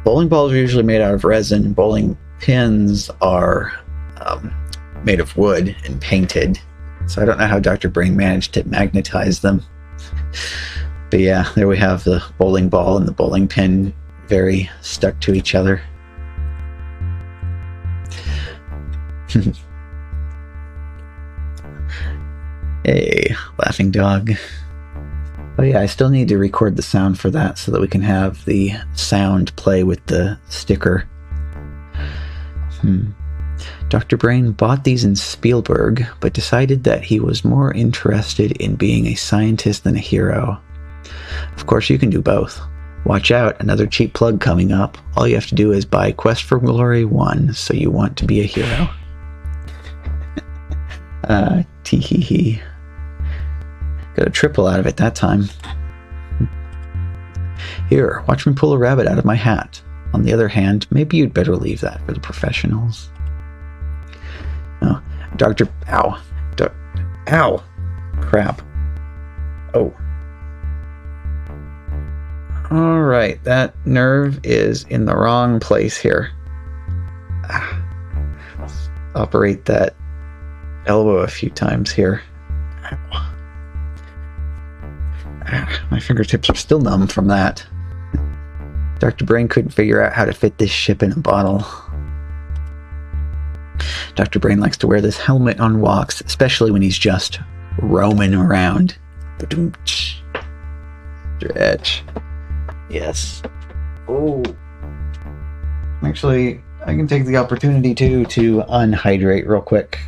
bowling balls are usually made out of resin. Bowling pins are made of wood and painted. So I don't know how Dr. Brain managed to magnetize them. But yeah, there we have the bowling ball and the bowling pin very stuck to each other. Hey, laughing dog. Oh yeah, I still need to record the sound for that so that we can have the sound play with the sticker. Dr. Brain bought these in Spielberg, but decided that he was more interested in being a scientist than a hero. Of course, you can do both. Watch out, another cheap plug coming up. All you have to do is buy Quest for Glory 1, so you want to be a hero. Tee-hee-hee. Got a triple out of it that time. Here, watch me pull a rabbit out of my hat. On the other hand, maybe you'd better leave that for the professionals. Oh, Ow! Crap. Oh. Alright, that nerve is in the wrong place here. Let's operate that elbow a few times here. My fingertips are still numb from that. Dr. Brain couldn't figure out how to fit this ship in a bottle. Dr. Brain likes to wear this helmet on walks, especially when he's just roaming around. Stretch. Yes. Oh. Actually, I can take the opportunity to unhydrate real quick.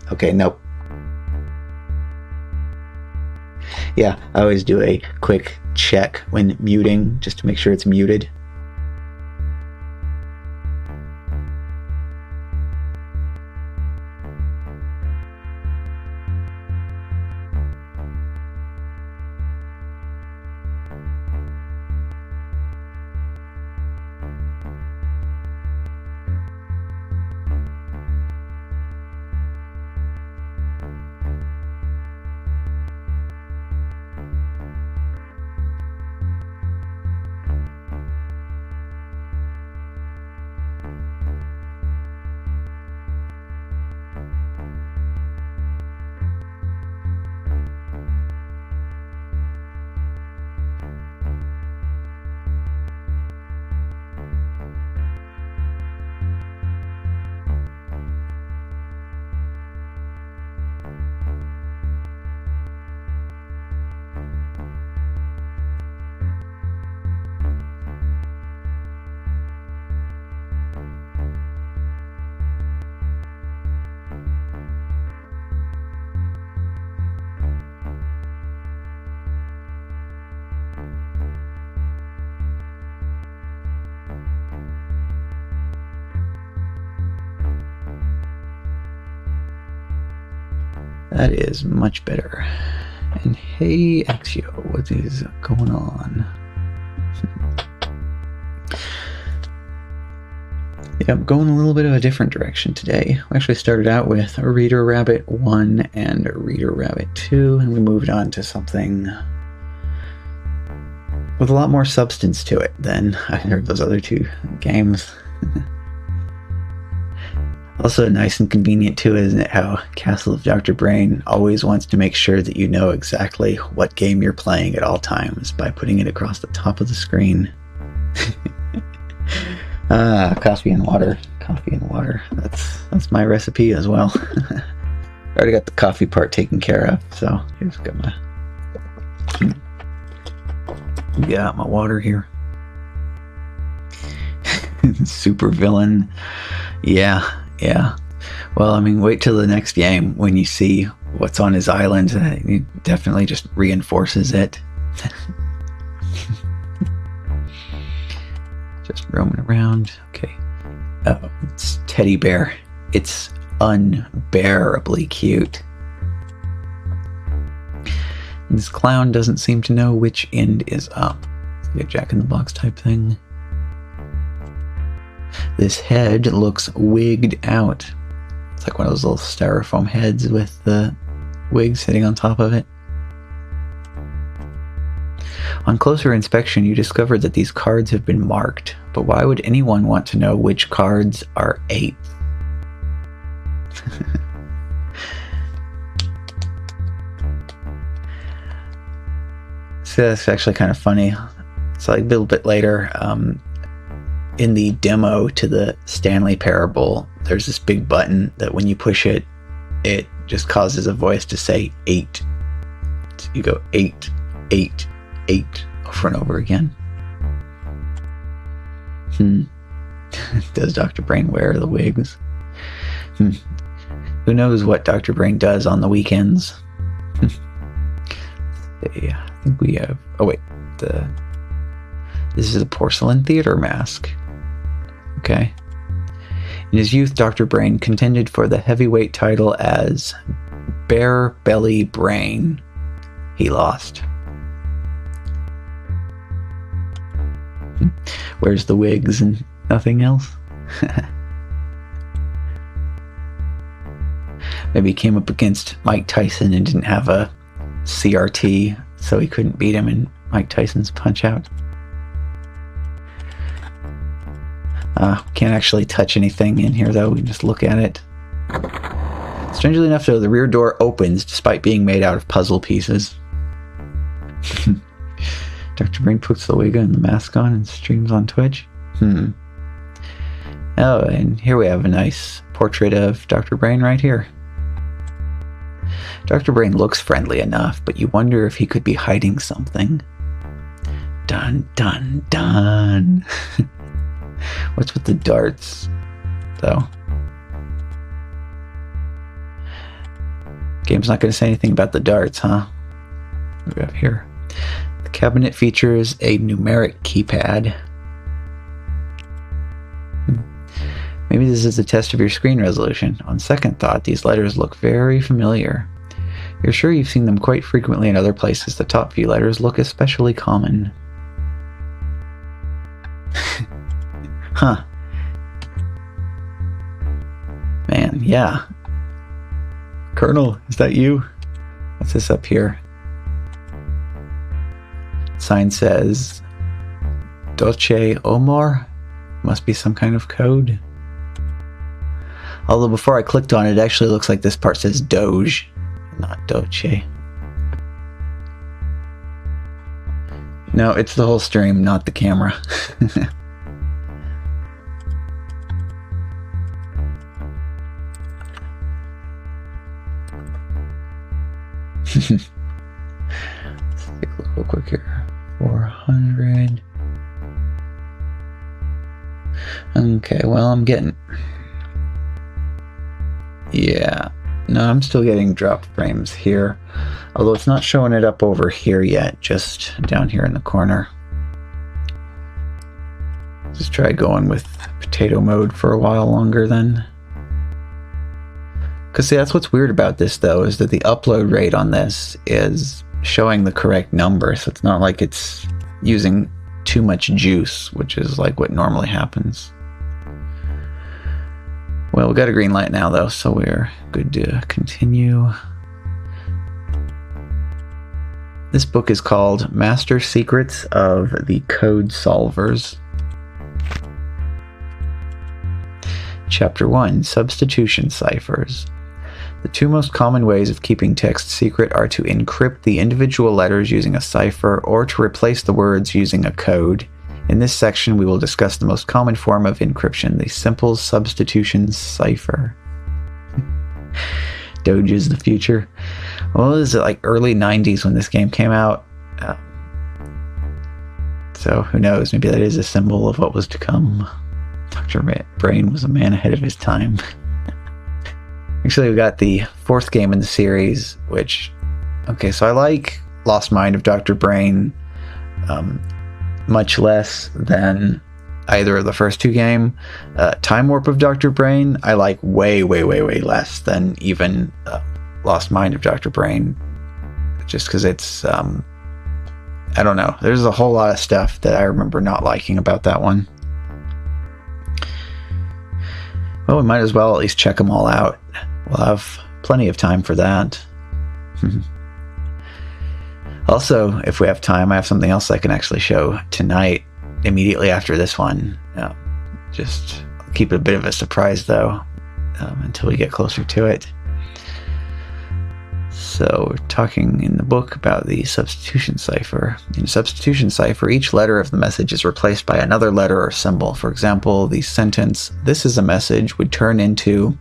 Okay, nope. Yeah, I always do a quick check when muting, just to make sure it's muted. That is much better. And hey, Axio, what is going on? Yeah, I'm going a little bit of a different direction today. We actually started out with a Reader Rabbit 1 and a Reader Rabbit 2, and we moved on to something with a lot more substance to it than either of those other two games. Also nice and convenient too, isn't it, how Castle of Dr. Brain always wants to make sure that you know exactly what game you're playing at all times by putting it across the top of the screen. Coffee and water. Coffee and water. That's my recipe as well. I already got the coffee part taken care of, so here's got my water here. Super villain. Yeah. Well, I mean, wait till the next game when you see what's on his island. It definitely just reinforces it. Just roaming around. Okay. Oh, it's teddy bear. It's unbearably cute. And this clown doesn't seem to know which end is up. It's like a Jack-in-the-Box type thing. This head looks wigged out. It's like one of those little styrofoam heads with the wig sitting on top of it. On closer inspection, you discover that these cards have been marked, but why would anyone want to know which cards are 8th? So that's actually kind of funny. It's like a little bit later, in the demo to the Stanley Parable, there's this big button that when you push it, it just causes a voice to say 8. So you go 8, 8, 8 over and over again. Does Dr. Brain wear the wigs? Who knows what Dr. Brain does on the weekends? Yeah, I think we have... Oh wait, this is a porcelain theater mask. Okay. In his youth, Dr. Brain contended for the heavyweight title as Bare Belly Brain. He lost. Wears the wigs and nothing else. Maybe he came up against Mike Tyson and didn't have a CRT, so he couldn't beat him in Mike Tyson's Punch-Out. Can't actually touch anything in here, though. We can just look at it. Strangely enough, though, the rear door opens despite being made out of puzzle pieces. Dr. Brain puts the wig and the mask on and streams on Twitch. Oh, and here we have a nice portrait of Dr. Brain right here. Dr. Brain looks friendly enough, but you wonder if he could be hiding something. Dun, dun, dun. What's with the darts, though? Game's not going to say anything about the darts, huh? What do we have here? The cabinet features a numeric keypad. Maybe this is a test of your screen resolution. On second thought, these letters look very familiar. You're sure you've seen them quite frequently in other places. The top few letters look especially common. Huh. Man, yeah. Colonel, is that you? What's this up here? Sign says Dolce Omar. Must be some kind of code. Although before I clicked on it, it actually looks like this part says Doge, not Dolce. No, it's the whole stream, not the camera. Let's take a look real quick here. 400. Okay, well, I'm getting... Yeah. No, I'm still getting drop frames here. Although it's not showing it up over here yet, just down here in the corner. Just try going with potato mode for a while longer then. Because see, that's what's weird about this, though, is that the upload rate on this is showing the correct number, so it's not like it's using too much juice, which is like what normally happens. Well, we got a green light now, though, so we're good to continue. This book is called Master Secrets of the Code Solvers. Chapter 1, Substitution Ciphers. The two most common ways of keeping text secret are to encrypt the individual letters using a cipher or to replace the words using a code. In this section, we will discuss the most common form of encryption, the simple substitution cipher. Doge is the future. Well, it was like early 90s when this game came out. So who knows, maybe that is a symbol of what was to come. Dr. Brain was a man ahead of his time. Actually, we got the fourth game in the series, which... Okay, so I like Lost Mind of Dr. Brain much less than either of the first two games. Time Warp of Dr. Brain, I like way, way, way, way less than even Lost Mind of Dr. Brain. Just because it's... I don't know. There's a whole lot of stuff that I remember not liking about that one. Well, we might as well at least check them all out. We'll have plenty of time for that. Also, if we have time, I have something else I can actually show tonight, immediately after this one. Just keep it a bit of a surprise, though, until we get closer to it. So we're talking in the book about the substitution cipher. In a substitution cipher, each letter of the message is replaced by another letter or symbol. For example, the sentence, "This is a message," would turn into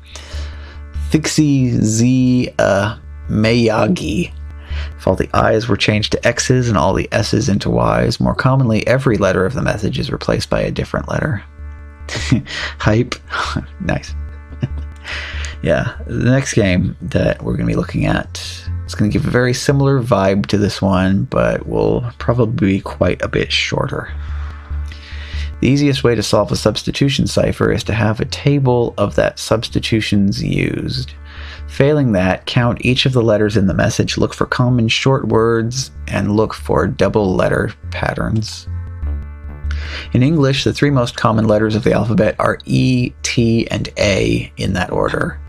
Thixi Z Mayagi if all the I's were changed to X's and all the S's into Y's. More commonly, every letter of the message is replaced by a different letter. Hype. Nice. Yeah, the next game that we're going to be looking at is going to give a very similar vibe to this one, but will probably be quite a bit shorter. The easiest way to solve a substitution cipher is to have a table of that substitutions used. Failing that, count each of the letters in the message, look for common short words, and look for double letter patterns. In English, the three most common letters of the alphabet are E, T, and A in that order.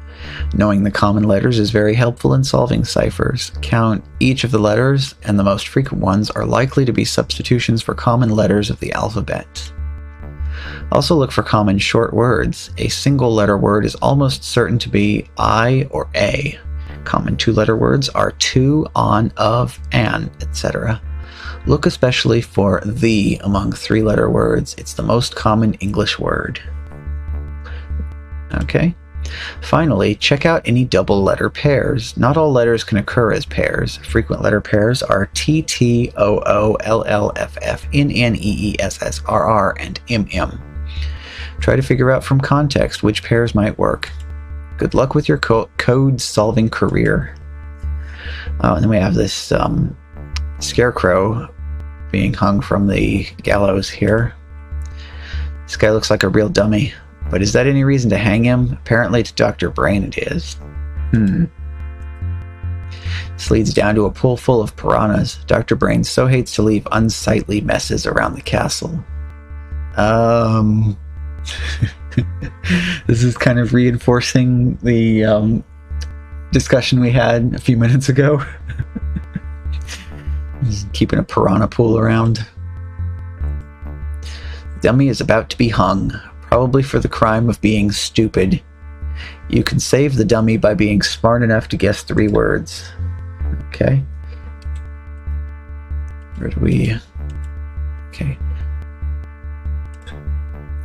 Knowing the common letters is very helpful in solving ciphers. Count each of the letters, and the most frequent ones are likely to be substitutions for common letters of the alphabet. Also look for common short words. A single letter word is almost certain to be I or A. Common two-letter words are to, on, of, an, etc. Look especially for the among three-letter words. It's the most common English word. Okay. Finally, check out any double letter pairs. Not all letters can occur as pairs. Frequent letter pairs are T, T, O, O, L, L, F, F, N, N, E, E, S, S, R, R, and M, M. Try to figure out from context which pairs might work. Good luck with your code-solving career. And then we have this scarecrow being hung from the gallows here. This guy looks like a real dummy. But is that any reason to hang him? Apparently to Dr. Brain it is. This leads down to a pool full of piranhas. Dr. Brain so hates to leave unsightly messes around the castle. This is kind of reinforcing the discussion we had a few minutes ago. Just keeping a piranha pool around. The dummy is about to be hung. Probably for the crime of being stupid. You can save the dummy by being smart enough to guess three words. Okay. Where do we... Okay.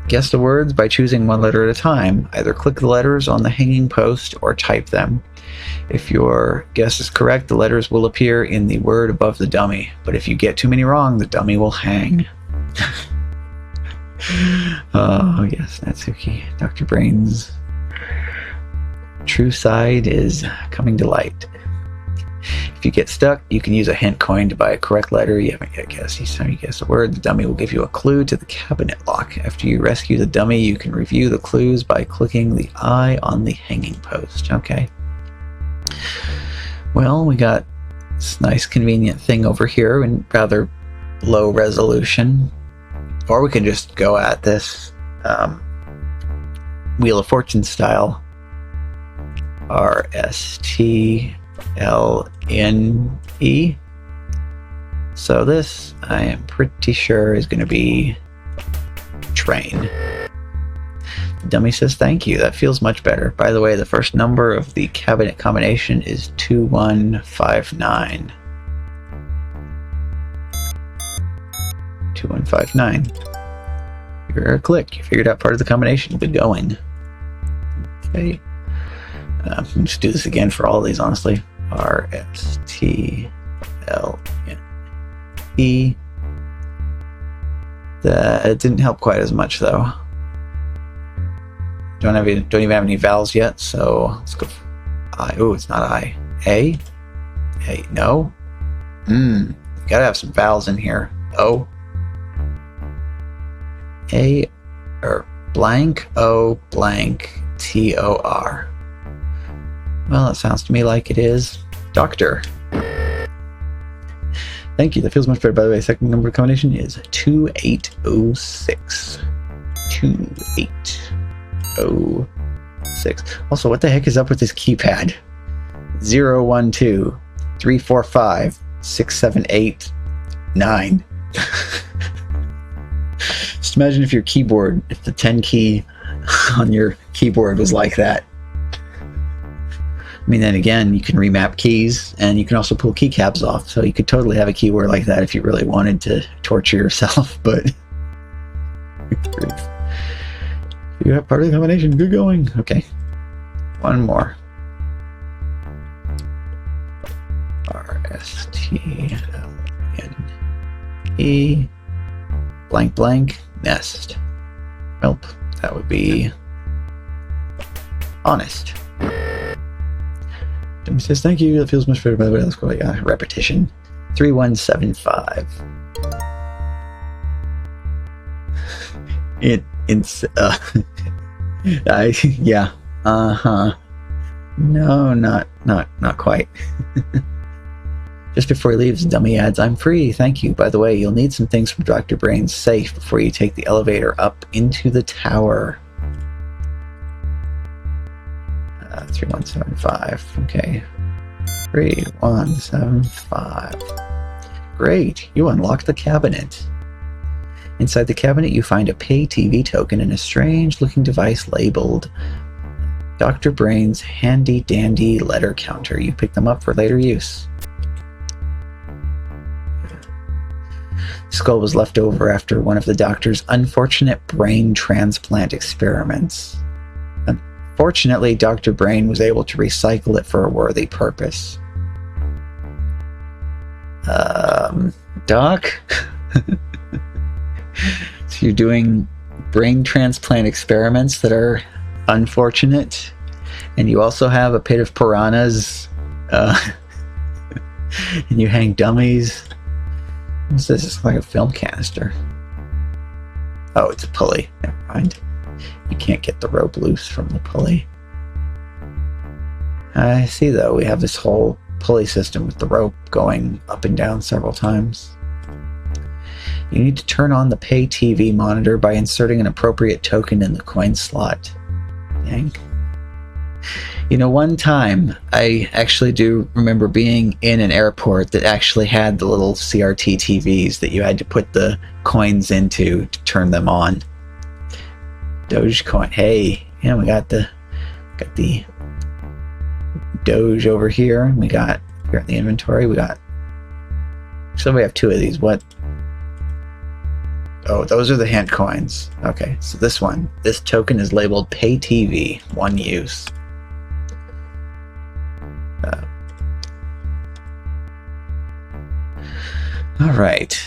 Guess the words by choosing one letter at a time. Either click the letters on the hanging post or type them. If your guess is correct, the letters will appear in the word above the dummy. But if you get too many wrong, the dummy will hang. Oh, yes, Natsuki. Dr. Brain's true side is coming to light. If you get stuck, you can use a hint coin to buy a correct letter. You haven't yet guessed. Each time you guess a word, the dummy will give you a clue to the cabinet lock. After you rescue the dummy, you can review the clues by clicking the eye on the hanging post. Okay. Well, we got this nice convenient thing over here in rather low resolution. Or we can just go at this Wheel of Fortune style. RSTLNE. So this, I am pretty sure, is going to be train. The dummy says thank you. That feels much better. By the way, the first number of the cabinet combination is 2159. 2159. You're a click. You figured out part of the combination. Good going. Okay. Let's do this again for all of these, honestly. RSTLNE. That didn't help quite as much, though. don't even have any vowels yet, so let's go for I. Oh, it's not I. A? A, no? Gotta have some vowels in here. O. A, or blank, O, blank, T-O-R. Well, it sounds to me like it is doctor. Thank you, that feels much better. By the way, the second number combination is 2806. 2806. Also, what the heck is up with this keypad? 012 345 678 9. Just imagine if your keyboard, if the 10 key on your keyboard was like that. I mean, then again, you can remap keys, and you can also pull keycaps off, so you could totally have a keyboard like that if you really wanted to torture yourself, but you have part of the combination. Good going. Okay, one more. R-S-T-L-N-E blank blank nest. Nope, that would be honest. Jimmy says, thank you, that feels much better. By the way, let's go, repetition. 3175. Yeah, no, not quite. Just before he leaves, Dummy adds, I'm free, thank you. By the way, you'll need some things from Dr. Brain's safe before you take the elevator up into the tower. 3175. Okay. 3175. Great. You unlocked the cabinet. Inside the cabinet, you find a pay TV token and a strange-looking device labeled Dr. Brain's handy-dandy letter counter. You pick them up for later use. The skull was left over after one of the doctor's unfortunate brain transplant experiments. Fortunately, Dr. Brain was able to recycle it for a worthy purpose. Doc? So you're doing brain transplant experiments that are unfortunate, and you also have a pit of piranhas, and you hang dummies. What's this? It's like a film canister. Oh, it's a pulley. Never mind. You can't get the rope loose from the pulley. I see, though, we have this whole pulley system with the rope going up and down several times. You need to turn on the pay TV monitor by inserting an appropriate token in the coin slot. Dang. You know, one time, I actually do remember being in an airport that actually had the little CRT TVs that you had to put the coins into to turn them on. Dogecoin. Hey, yeah, we got the Doge over here. We got here in the inventory. We got. So we have two of these. What? Oh, those are the hand coins. Okay, so this token is labeled Pay TV, one use. All right.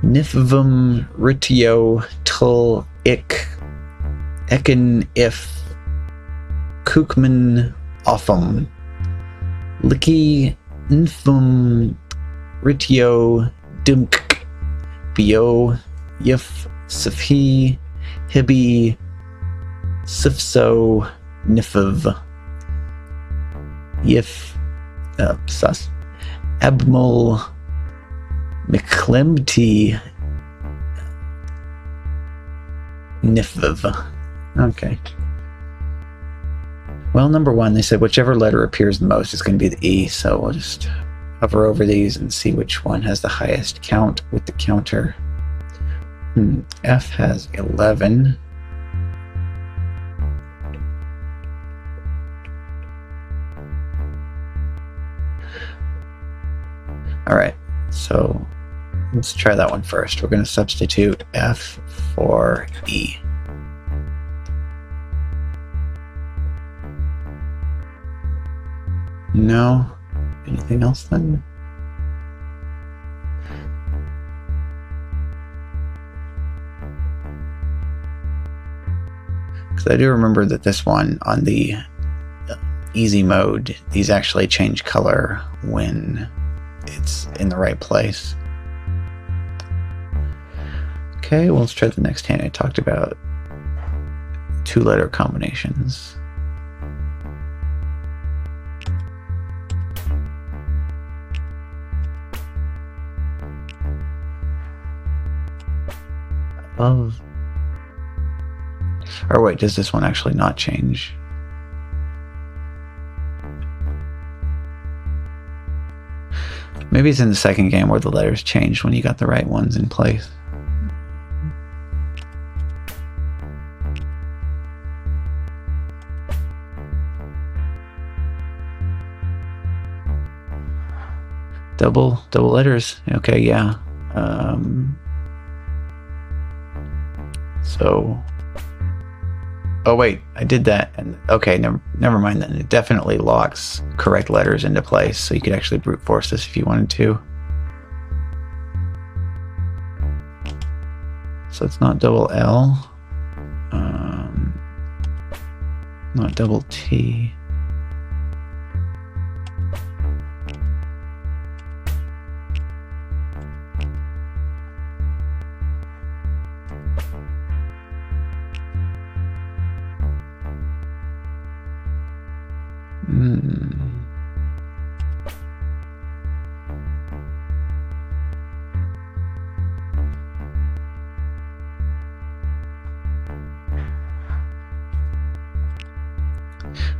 Nifvum ritio tul ik eken if kukman offum licky nfum ritio dumk bio yif sifhi hibi sifso nifv yif sus abmul McClemty Nifv. Okay. Well, number one, they said whichever letter appears the most is going to be the E, so we'll just hover over these and see which one has the highest count with the counter. F has 11. All right, so let's try that one first. We're going to substitute F for E. No? Anything else then? Because I do remember that this one, on the easy mode, these actually change color when it's in the right place. Okay, well, let's try the next hand. I talked about 2-letter combinations. Above. Or wait, does this one actually not change? Maybe it's in the second game where the letters changed when you got the right ones in place. Double letters. Okay, yeah. So, oh wait, I did that, and okay, never mind then. It definitely locks correct letters into place, so you could actually brute force this if you wanted to. So it's not double L, not double T.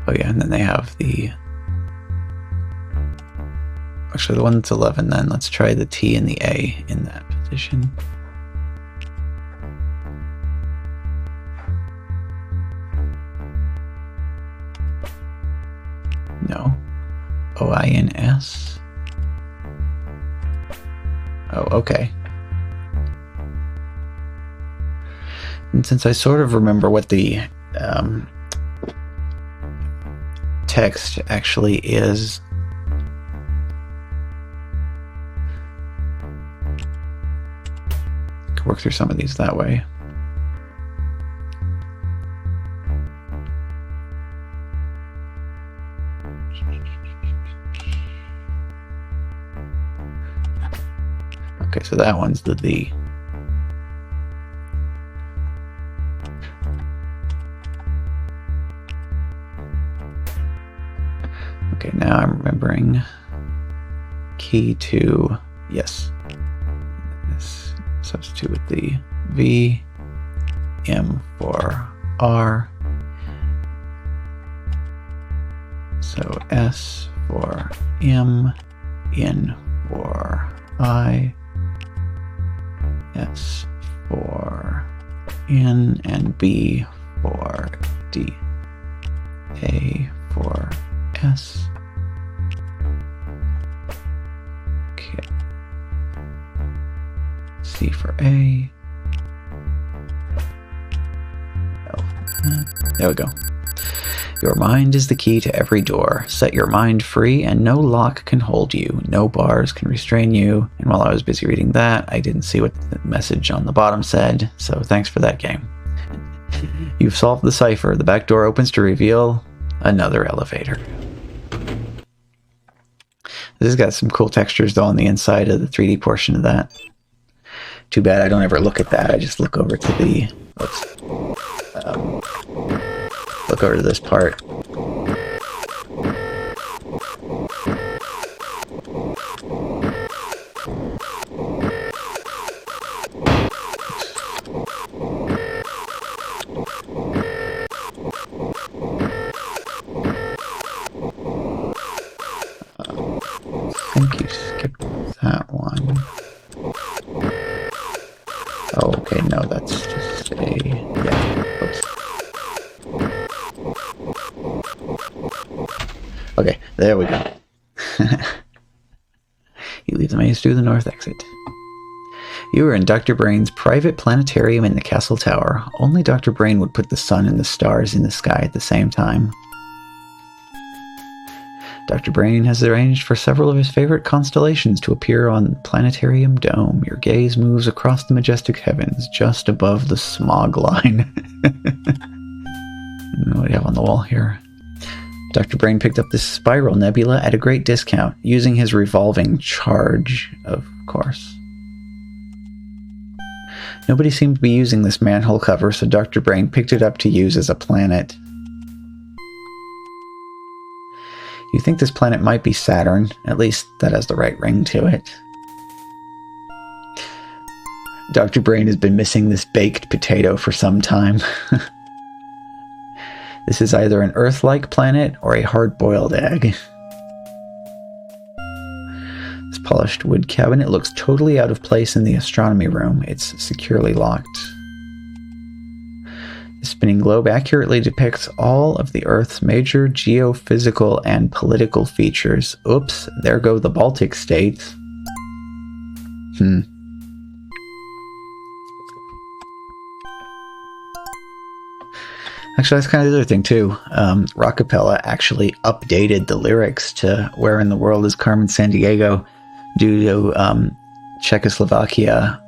Oh yeah, and then they have the... Actually, the one that's 11 then. Let's try the T and the A in that position. No. O-I-N-S. Oh, okay. And since I sort of remember what the text actually is, I could work through some of these that way. Okay, so that one's the V. Okay, now I'm remembering key to, yes, this substitute with the V, M for R, so S for M, N for I, S for N, and B for D, A for S. Okay. C for A. L. There we go. Your mind is the key to every door. Set your mind free and no lock can hold you. No bars can restrain you. And while I was busy reading that, I didn't see what the message on the bottom said, so thanks for that game. You've solved the cipher. The back door opens to reveal another elevator. This has got some cool textures though on the inside of the 3D portion of that. Too bad I don't ever look at that. I just look over to the... look over to this part. I think you skipped that one. Oh, okay, no, that's just a... yeah, oops. Okay, there we go. You leave the maze through the north exit. You are in Dr. Brain's private planetarium in the castle tower. Only Dr. Brain would put the sun and the stars in the sky at the same time. Dr. Brain has arranged for several of his favorite constellations to appear on the planetarium dome. Your gaze moves across the majestic heavens, just above the smog line. What do you have on the wall here? Dr. Brain picked up this spiral nebula at a great discount, using his revolving charge, of course. Nobody seemed to be using this manhole cover, so Dr. Brain picked it up to use as a planet. You think this planet might be Saturn, at least that has the right ring to it. Dr. Brain has been missing this baked potato for some time. This is either an Earth-like planet or a hard-boiled egg. This polished wood cabinet looks totally out of place in the astronomy room. It's securely locked. The spinning globe accurately depicts all of the Earth's major geophysical and political features. Oops, there go the Baltic states. Actually, that's kind of the other thing, too. Rockapella actually updated the lyrics to Where in the World is Carmen Sandiego due to Czechoslovakia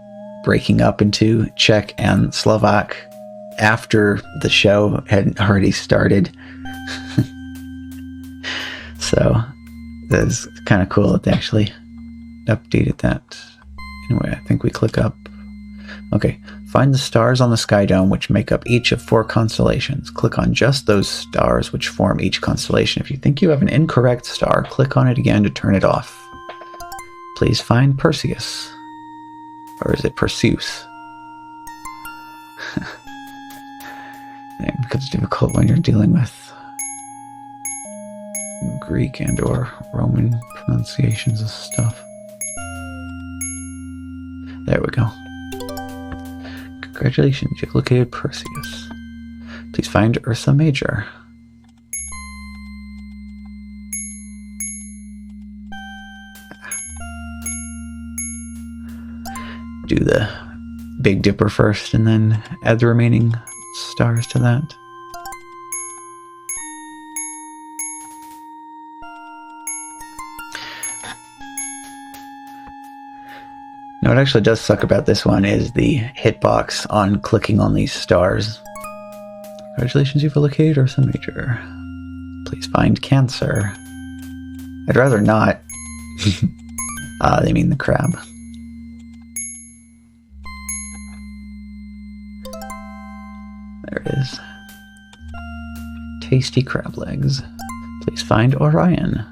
breaking up into Czech and Slovak after the show had already started. So, that's kind of cool that they actually updated that. Anyway, I think we click up. Okay, find the stars on the sky dome which make up each of 4 constellations. Click on just those stars which form each constellation. If you think you have an incorrect star, click on it again to turn it off. Please find Perseus. Or is it Perseus? It becomes difficult when you're dealing with Greek and or Roman pronunciations of stuff. There we go. Congratulations, you've located Perseus. Please find Ursa Major. Do the Big Dipper first and then add the remaining stars to that. Now, what actually does suck about this one is the hitbox on clicking on these stars. Congratulations, you've located Ursa Major. Please find Cancer. I'd rather not. They mean the crab. There it is. Tasty crab legs. Please find Orion.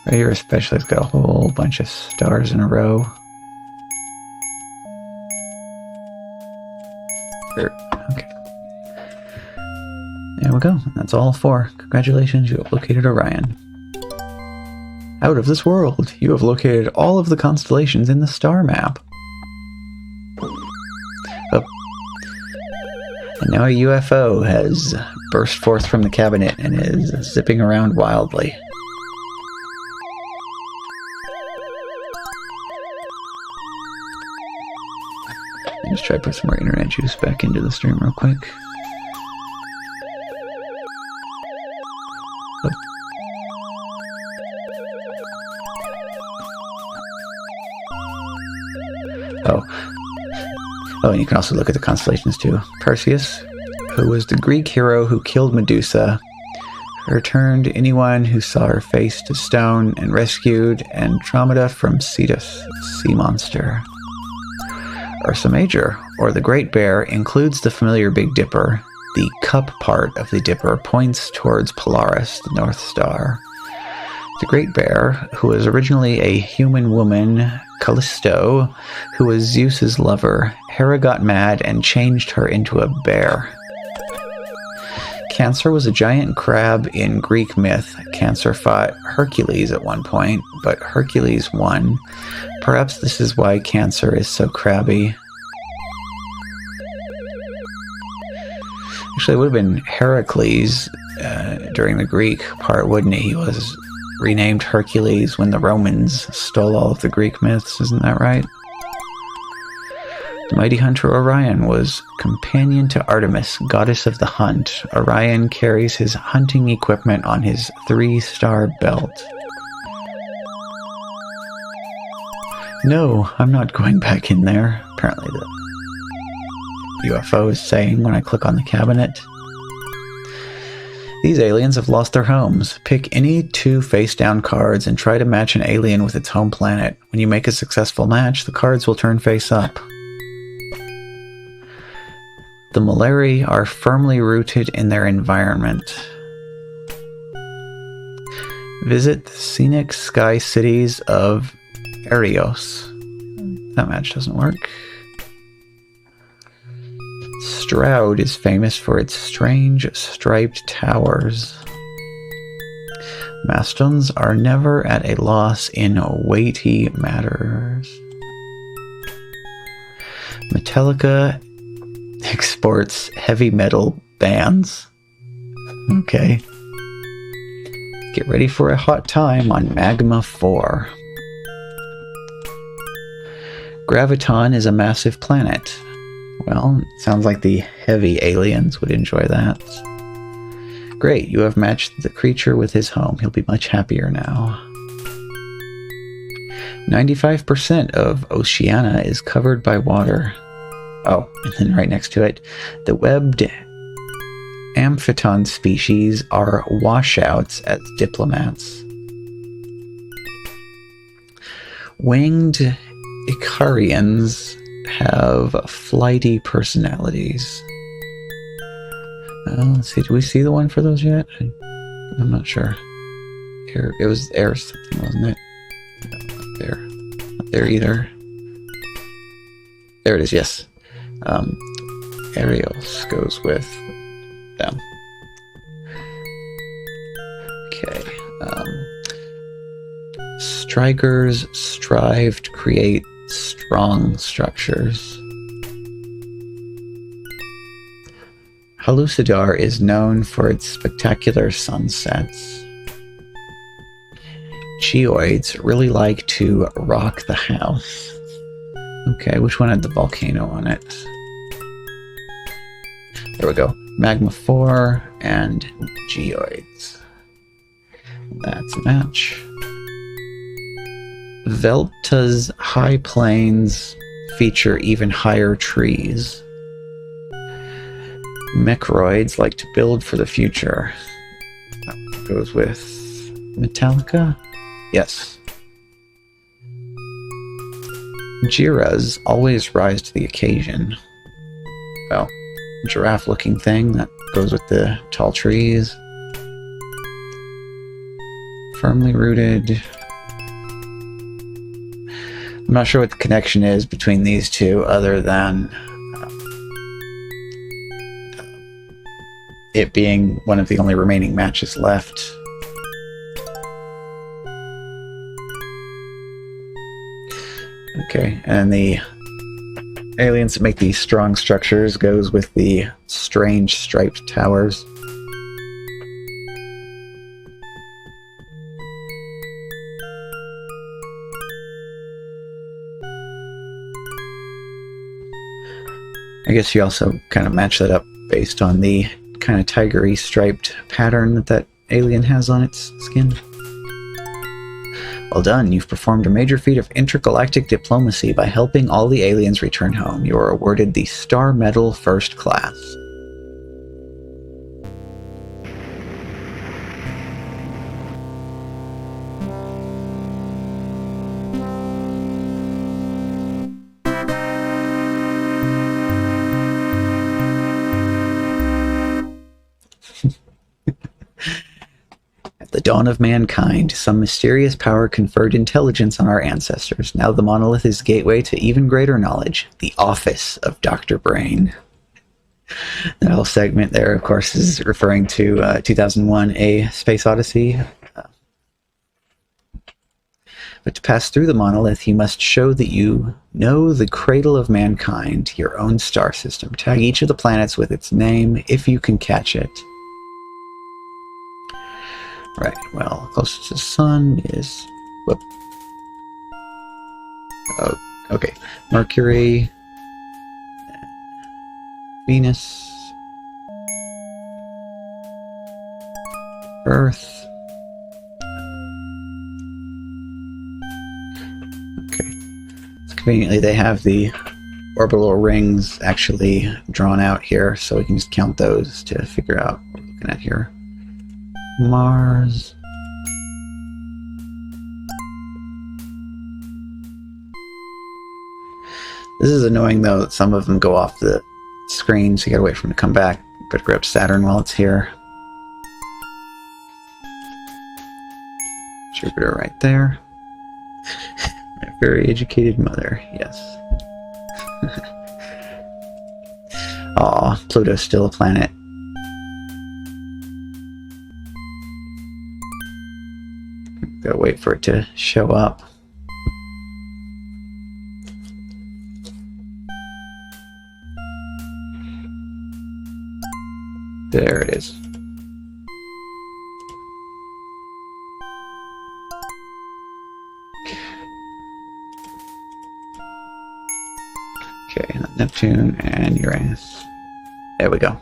Right here especially, it's got a whole bunch of stars in a row. Okay. There we go. That's all 4. Congratulations, you have located Orion. Out of this world, you have located all of the constellations in the star map. Oh. And now a UFO has burst forth from the cabinet and is zipping around wildly. Just try to put some more internet juice back into the stream real quick. Oh, and you can also look at the constellations too. Perseus, who was the Greek hero who killed Medusa, returned anyone who saw her face to stone, and rescued Andromeda from Cetus, sea monster. Ursa Major, or the Great Bear, includes the familiar Big Dipper. The cup part of the dipper points towards Polaris, the North Star. The Great Bear, who was originally a human woman, Callisto, who was Zeus's lover, Hera got mad and changed her into a bear. Cancer was a giant crab in Greek myth. Cancer fought Hercules at one point, but Hercules won. Perhaps this is why Cancer is so crabby. Actually, it would have been Heracles during the Greek part, wouldn't he? He was renamed Hercules when the Romans stole all of the Greek myths, isn't that right? The mighty hunter Orion was companion to Artemis, goddess of the hunt. Orion carries his hunting equipment on his 3-star belt. No, I'm not going back in there. Apparently the UFO is saying when I click on the cabinet. These aliens have lost their homes. Pick any 2 face-down cards and try to match an alien with its home planet. When you make a successful match, the cards will turn face up. The Maleri are firmly rooted in their environment. Visit the scenic sky cities of Arios. That match doesn't work. Stroud is famous for its strange striped towers. Mastons are never at a loss in weighty matters. Metallica exports heavy metal bands. Okay. Get ready for a hot time on Magma 4. Graviton is a massive planet. Well, it sounds like the heavy aliens would enjoy that. Great, you have matched the creature with his home. He'll be much happier now. 95% of Oceania is covered by water. Oh, and then right next to it, the webbed amphiton species are washouts as diplomats. Winged Icarians have flighty personalities. Let's see, do we see the one for those yet? I'm not sure. Air, it was air something, wasn't it? No, not there. Not there either. There it is, yes. Arios goes with them. Okay. Strikers strive to create strong structures. Hallucidar is known for its spectacular sunsets. Geoids really like to rock the house. Okay, which one had the volcano on it? There we go. Magma 4 and Geoids. That's a match. Velta's high plains feature even higher trees. Mechroids like to build for the future. That goes with Metallica? Yes. Jiras always rise to the occasion. Well, giraffe-looking thing that goes with the tall trees. Firmly rooted. I'm not sure what the connection is between these two other than it being one of the only remaining matches left. Okay, and the aliens that make these strong structures goes with the strange striped towers. I guess you also kind of match that up based on the kind of tigery striped pattern that that alien has on its skin. Well done, you've performed a major feat of intergalactic diplomacy by helping all the aliens return home. You are awarded the Star Medal First Class. At the dawn of mankind, some mysterious power conferred intelligence on our ancestors. Now the monolith is gateway to even greater knowledge, the office of Dr. Brain. That whole segment there, of course, is referring to 2001: A Space Odyssey. But to pass through the monolith, you must show that you know the cradle of mankind, your own star system. Tag each of the planets with its name if you can catch it. Right, well, closest to the sun is... Whoop. Oh, okay. Mercury. Venus. Earth. Okay. Conveniently, they have the orbital rings actually drawn out here, so we can just count those to figure out what we're looking at here. Mars. This is annoying, though, that some of them go off the screen, so you gotta wait for them to come back. Better grab Saturn while it's here. Jupiter right there. My very educated mother, yes. Aw, Pluto's still a planet. Gotta wait for it to show up. There it is. Okay, Neptune and Uranus. There we go.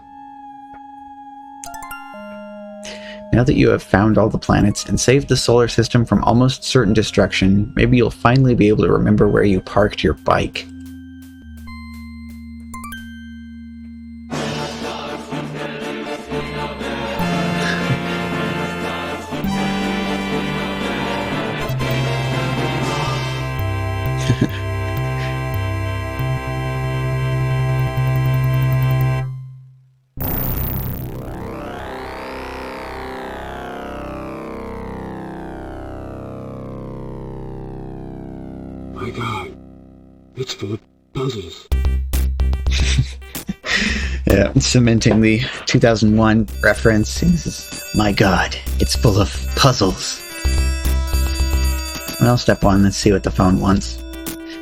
Now that you have found all the planets and saved the solar system from almost certain destruction, maybe you'll finally be able to remember where you parked your bike. My God, it's full of puzzles. Yeah, cementing the 2001 reference. This is, my God, it's full of puzzles. Well, step one, let's see what the phone wants.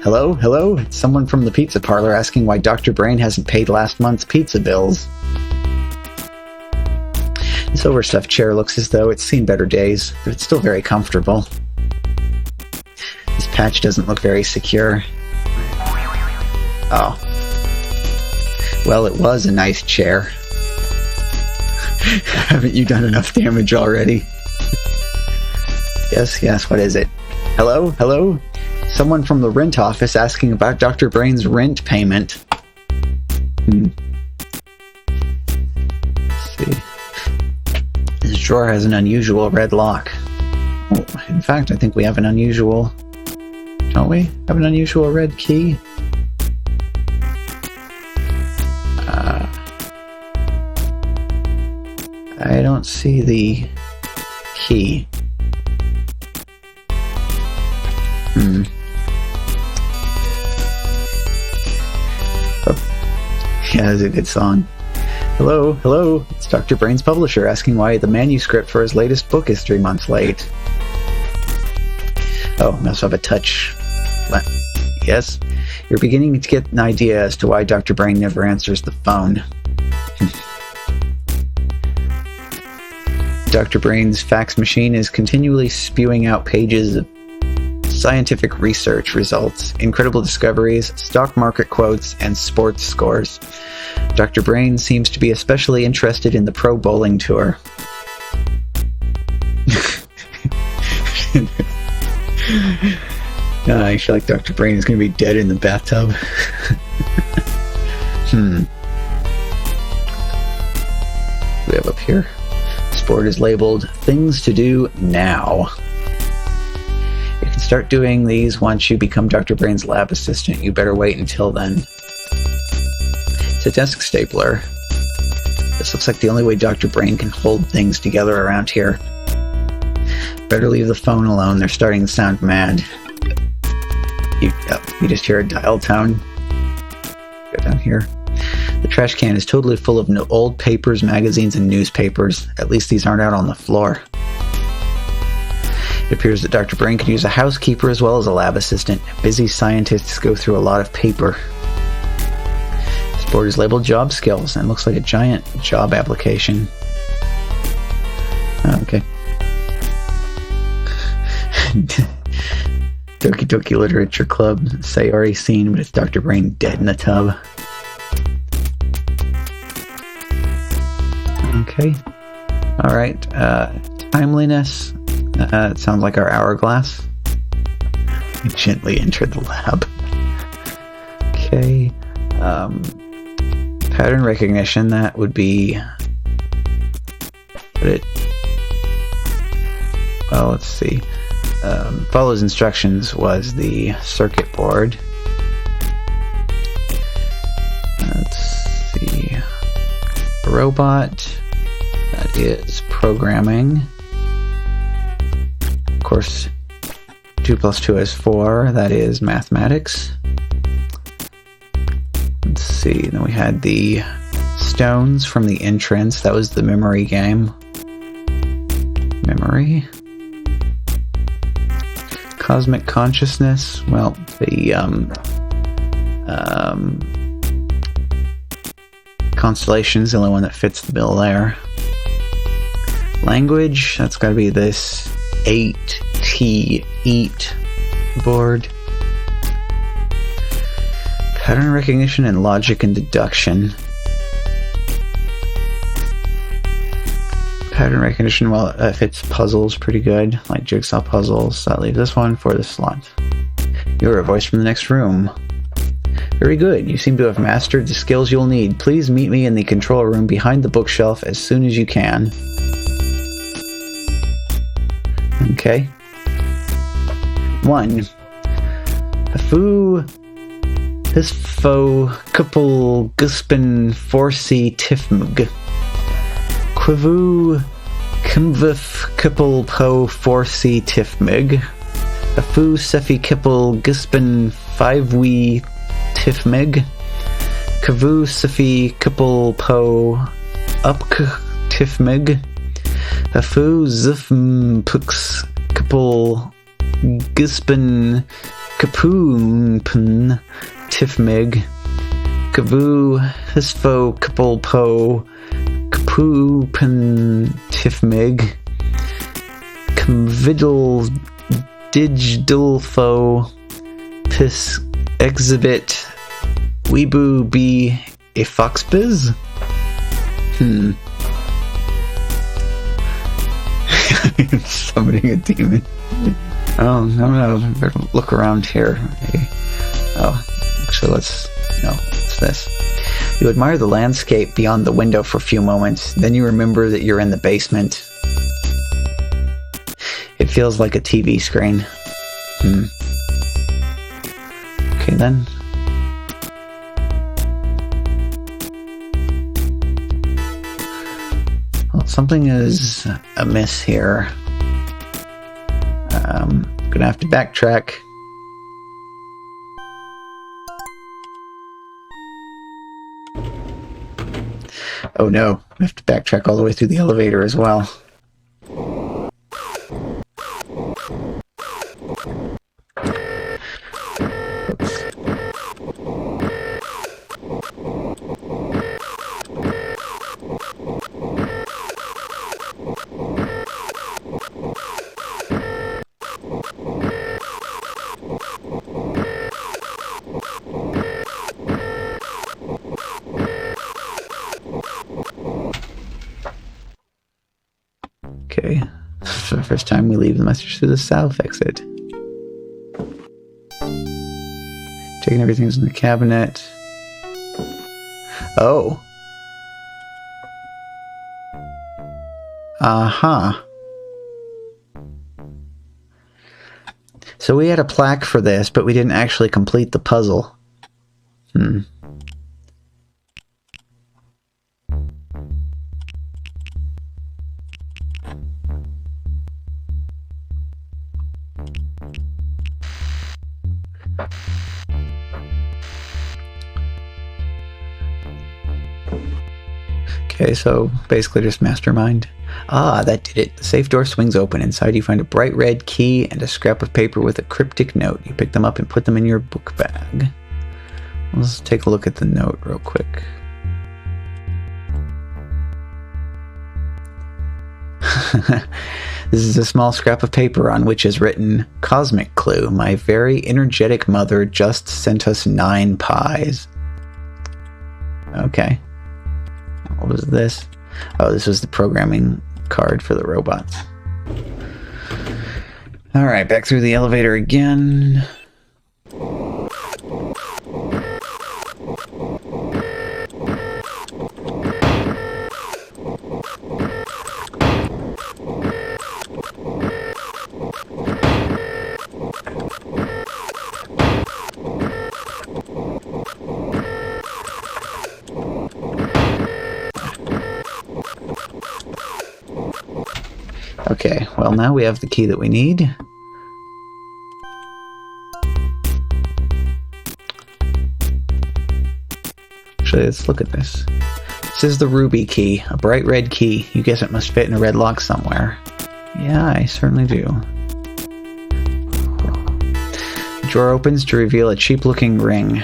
Hello? Hello? It's someone from the pizza parlor asking why Dr. Brain hasn't paid last month's pizza bills. This overstuffed chair looks as though it's seen better days, but it's still very comfortable. This patch doesn't look very secure. Oh. Well, it was a nice chair. Haven't you done enough damage already? Yes, what is it? Hello? Hello? Someone from the rent office asking about Dr. Brain's rent payment. Let's see. This drawer has an unusual red lock. Oh, in fact, I think we have an unusual... Don't we have an unusual red key? I don't see the key. Oh. Yeah, that's a good song. Hello, hello, it's Dr. Brain's publisher asking why the manuscript for his latest book is 3 months late. Oh, we also have a touch. Yes, you're beginning to get an idea as to why Dr. Brain never answers the phone. Dr. Brain's fax machine is continually spewing out pages of scientific research results, incredible discoveries, stock market quotes, and sports scores. Dr. Brain seems to be especially interested in the Pro Bowling Tour. I feel like Dr. Brain is going to be dead in the bathtub. What do we have up here? This board is labeled Things to Do Now. You can start doing these once you become Dr. Brain's lab assistant. You better wait until then. It's a desk stapler. This looks like the only way Dr. Brain can hold things together around here. Better leave the phone alone. They're starting to sound mad. You just hear a dial tone. Go down here. The trash can is totally full of old papers, magazines, and newspapers. At least these aren't out on the floor. It appears that Dr. Brain could use a housekeeper as well as a lab assistant. Busy scientists go through a lot of paper. This board is labeled Job Skills and looks like a giant job application. Oh, okay. Doki Doki Literature Club. Sayori scene, but it's Dr. Brain dead in a tub. Okay. Alright. Timeliness. It sounds like our hourglass. We gently enter the lab. Okay. Pattern recognition, that would be... Well, let's see. Follows instructions was the circuit board. Let's see. Robot, that is programming. Of course, 2 plus 2 is 4, that is mathematics. Let's see, then we had the stones from the entrance, that was the memory game. Memory. Cosmic consciousness, well, the constellation's the only one that fits the bill there. Language, that's gotta be this 8T EAT board. Pattern recognition and logic and deduction. Pattern recognition, well, it fits puzzles pretty good, like jigsaw puzzles. That leaves this one for the slot. You're a voice from the next room. Very good. You seem to have mastered the skills you'll need. Please meet me in the control room behind the bookshelf as soon as you can. Okay. 1. This foe couple guspin forcy tifmg. Quivu kimvif kipple po forcy tifmig. A fu sefi kipple guspin 5 tifmig. Kavu sefi kipple po upk tifmig. A fu zifm pux kipple guspin kapoon tifmig. Kavu hisfo kipple po Kapoopan tifmig. Convidal digdalfo pis exhibit weebu be a foxbiz? Summoning a demon. Oh, no, better look around here. Okay. Oh, actually, what's this? You admire the landscape beyond the window for a few moments, then you remember that you're in the basement. It feels like a TV screen. Okay then. Well, something is amiss here. I'm gonna have to backtrack. Oh no, I have to backtrack all the way through the elevator as well. Okay, for the first time we leave the message through the south exit. Taking everything's in the cabinet. Oh. Uh-huh. So we had a plaque for this, but we didn't actually complete the puzzle. Okay, so basically just mastermind. Ah, that did it. The safe door swings open. Inside you find a bright red key and a scrap of paper with a cryptic note. You pick them up and put them in your book bag. Let's take a look at the note real quick. This is a small scrap of paper on which is written, "Cosmic clue. My very energetic mother just sent us 9 pies." Okay. What was this? Oh, this was the programming card for the robots. Alright, back through the elevator again. Okay, well now we have the key that we need. Actually, let's look at this. This is the ruby key, a bright red key. You guess it must fit in a red lock somewhere. Yeah, I certainly do. The drawer opens to reveal a cheap-looking ring.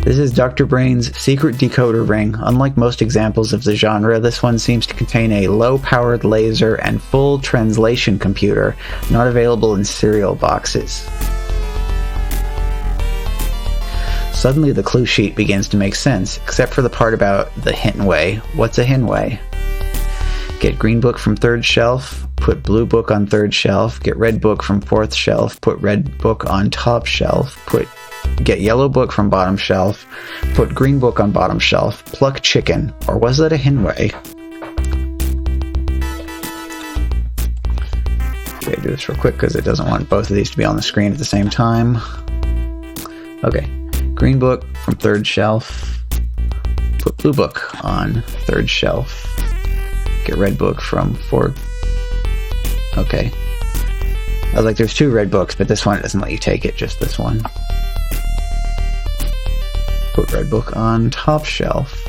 This is Dr. Brain's secret decoder ring. Unlike most examples of the genre, this one seems to contain a low-powered laser and full translation computer, not available in cereal boxes. Suddenly the clue sheet begins to make sense, except for the part about the Hinway. What's a Hinway? Get green book from third shelf, put blue book on third shelf, get red book from fourth shelf, put red book on top shelf, get yellow book from bottom shelf, put green book on bottom shelf, pluck chicken. Or was that a Hinway? Okay, do this real quick because it doesn't want both of these to be on the screen at the same time. Okay. Green book from third shelf, put blue book on third shelf, get red book from fourth. Okay. I was like, there's two red books, but this one doesn't let you take it, just this one. Put red book on top shelf,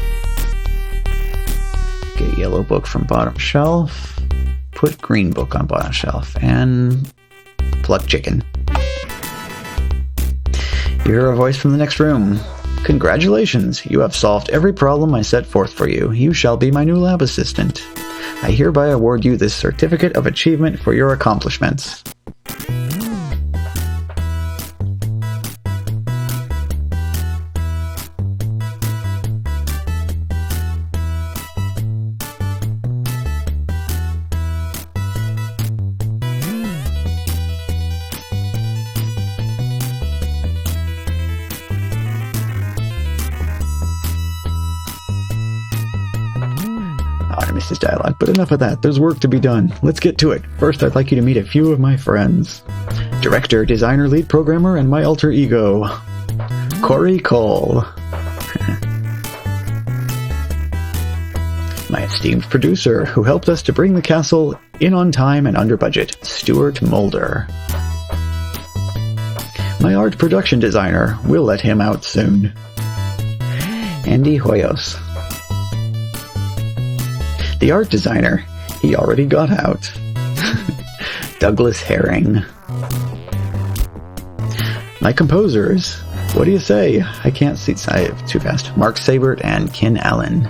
get yellow book from bottom shelf, put green book on bottom shelf, and pluck chicken. You hear a voice from the next room. Congratulations, you have solved every problem I set forth for you. You shall be my new lab assistant. I hereby award you this certificate of achievement for your accomplishments. I missed his dialogue, but enough of that. There's work to be done. Let's get to it. First, I'd like you to meet a few of my friends. Director, designer, lead programmer, and my alter ego, Corey Cole. My esteemed producer, who helped us to bring the castle in on time and under budget, Stuart Mulder. My art production designer, we'll let him out soon, Andy Hoyos. The art designer, he already got out, Douglas Herring. My composers, what do you say? I can't see too fast. Mark Sabert and Ken Allen.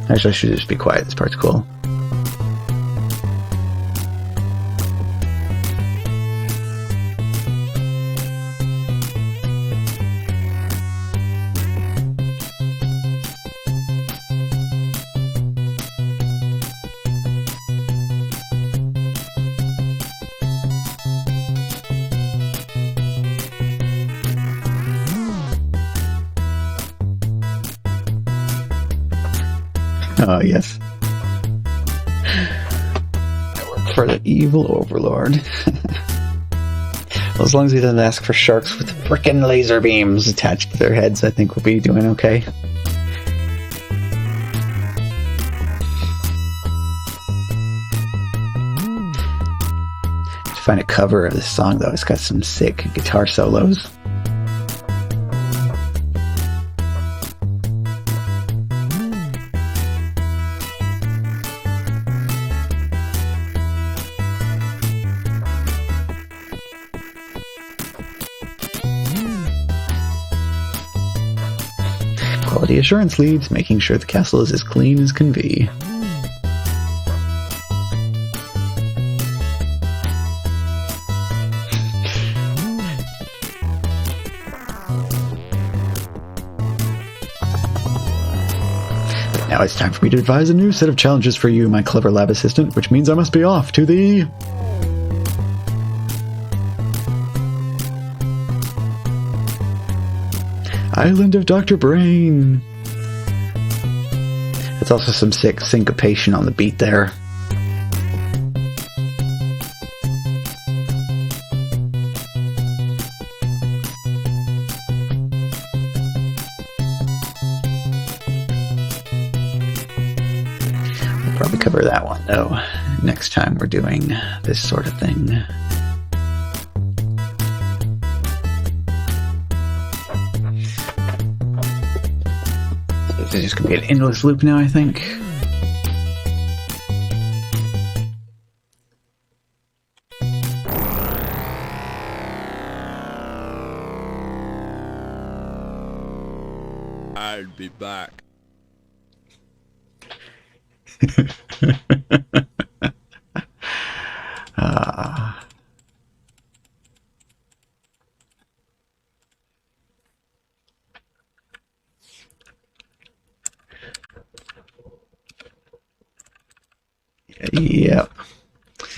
Actually, I should just be quiet. This part's cool. Oh, yes. I work for the evil overlord. Well, as long as he doesn't ask for sharks with frickin' laser beams attached to their heads, I think we'll be doing okay. To find a cover of this song, though, it's got some sick guitar solos. Quality assurance leads, making sure the castle is as clean as can be. But now it's time for me to devise a new set of challenges for you, my clever lab assistant, which means I must be off to the... Island of Dr. Brain. It's also some sick syncopation on the beat there. probably cover that one, though, next time we're doing this sort of thing. This is just going to be an endless loop now, I think. I'll be back. Yep.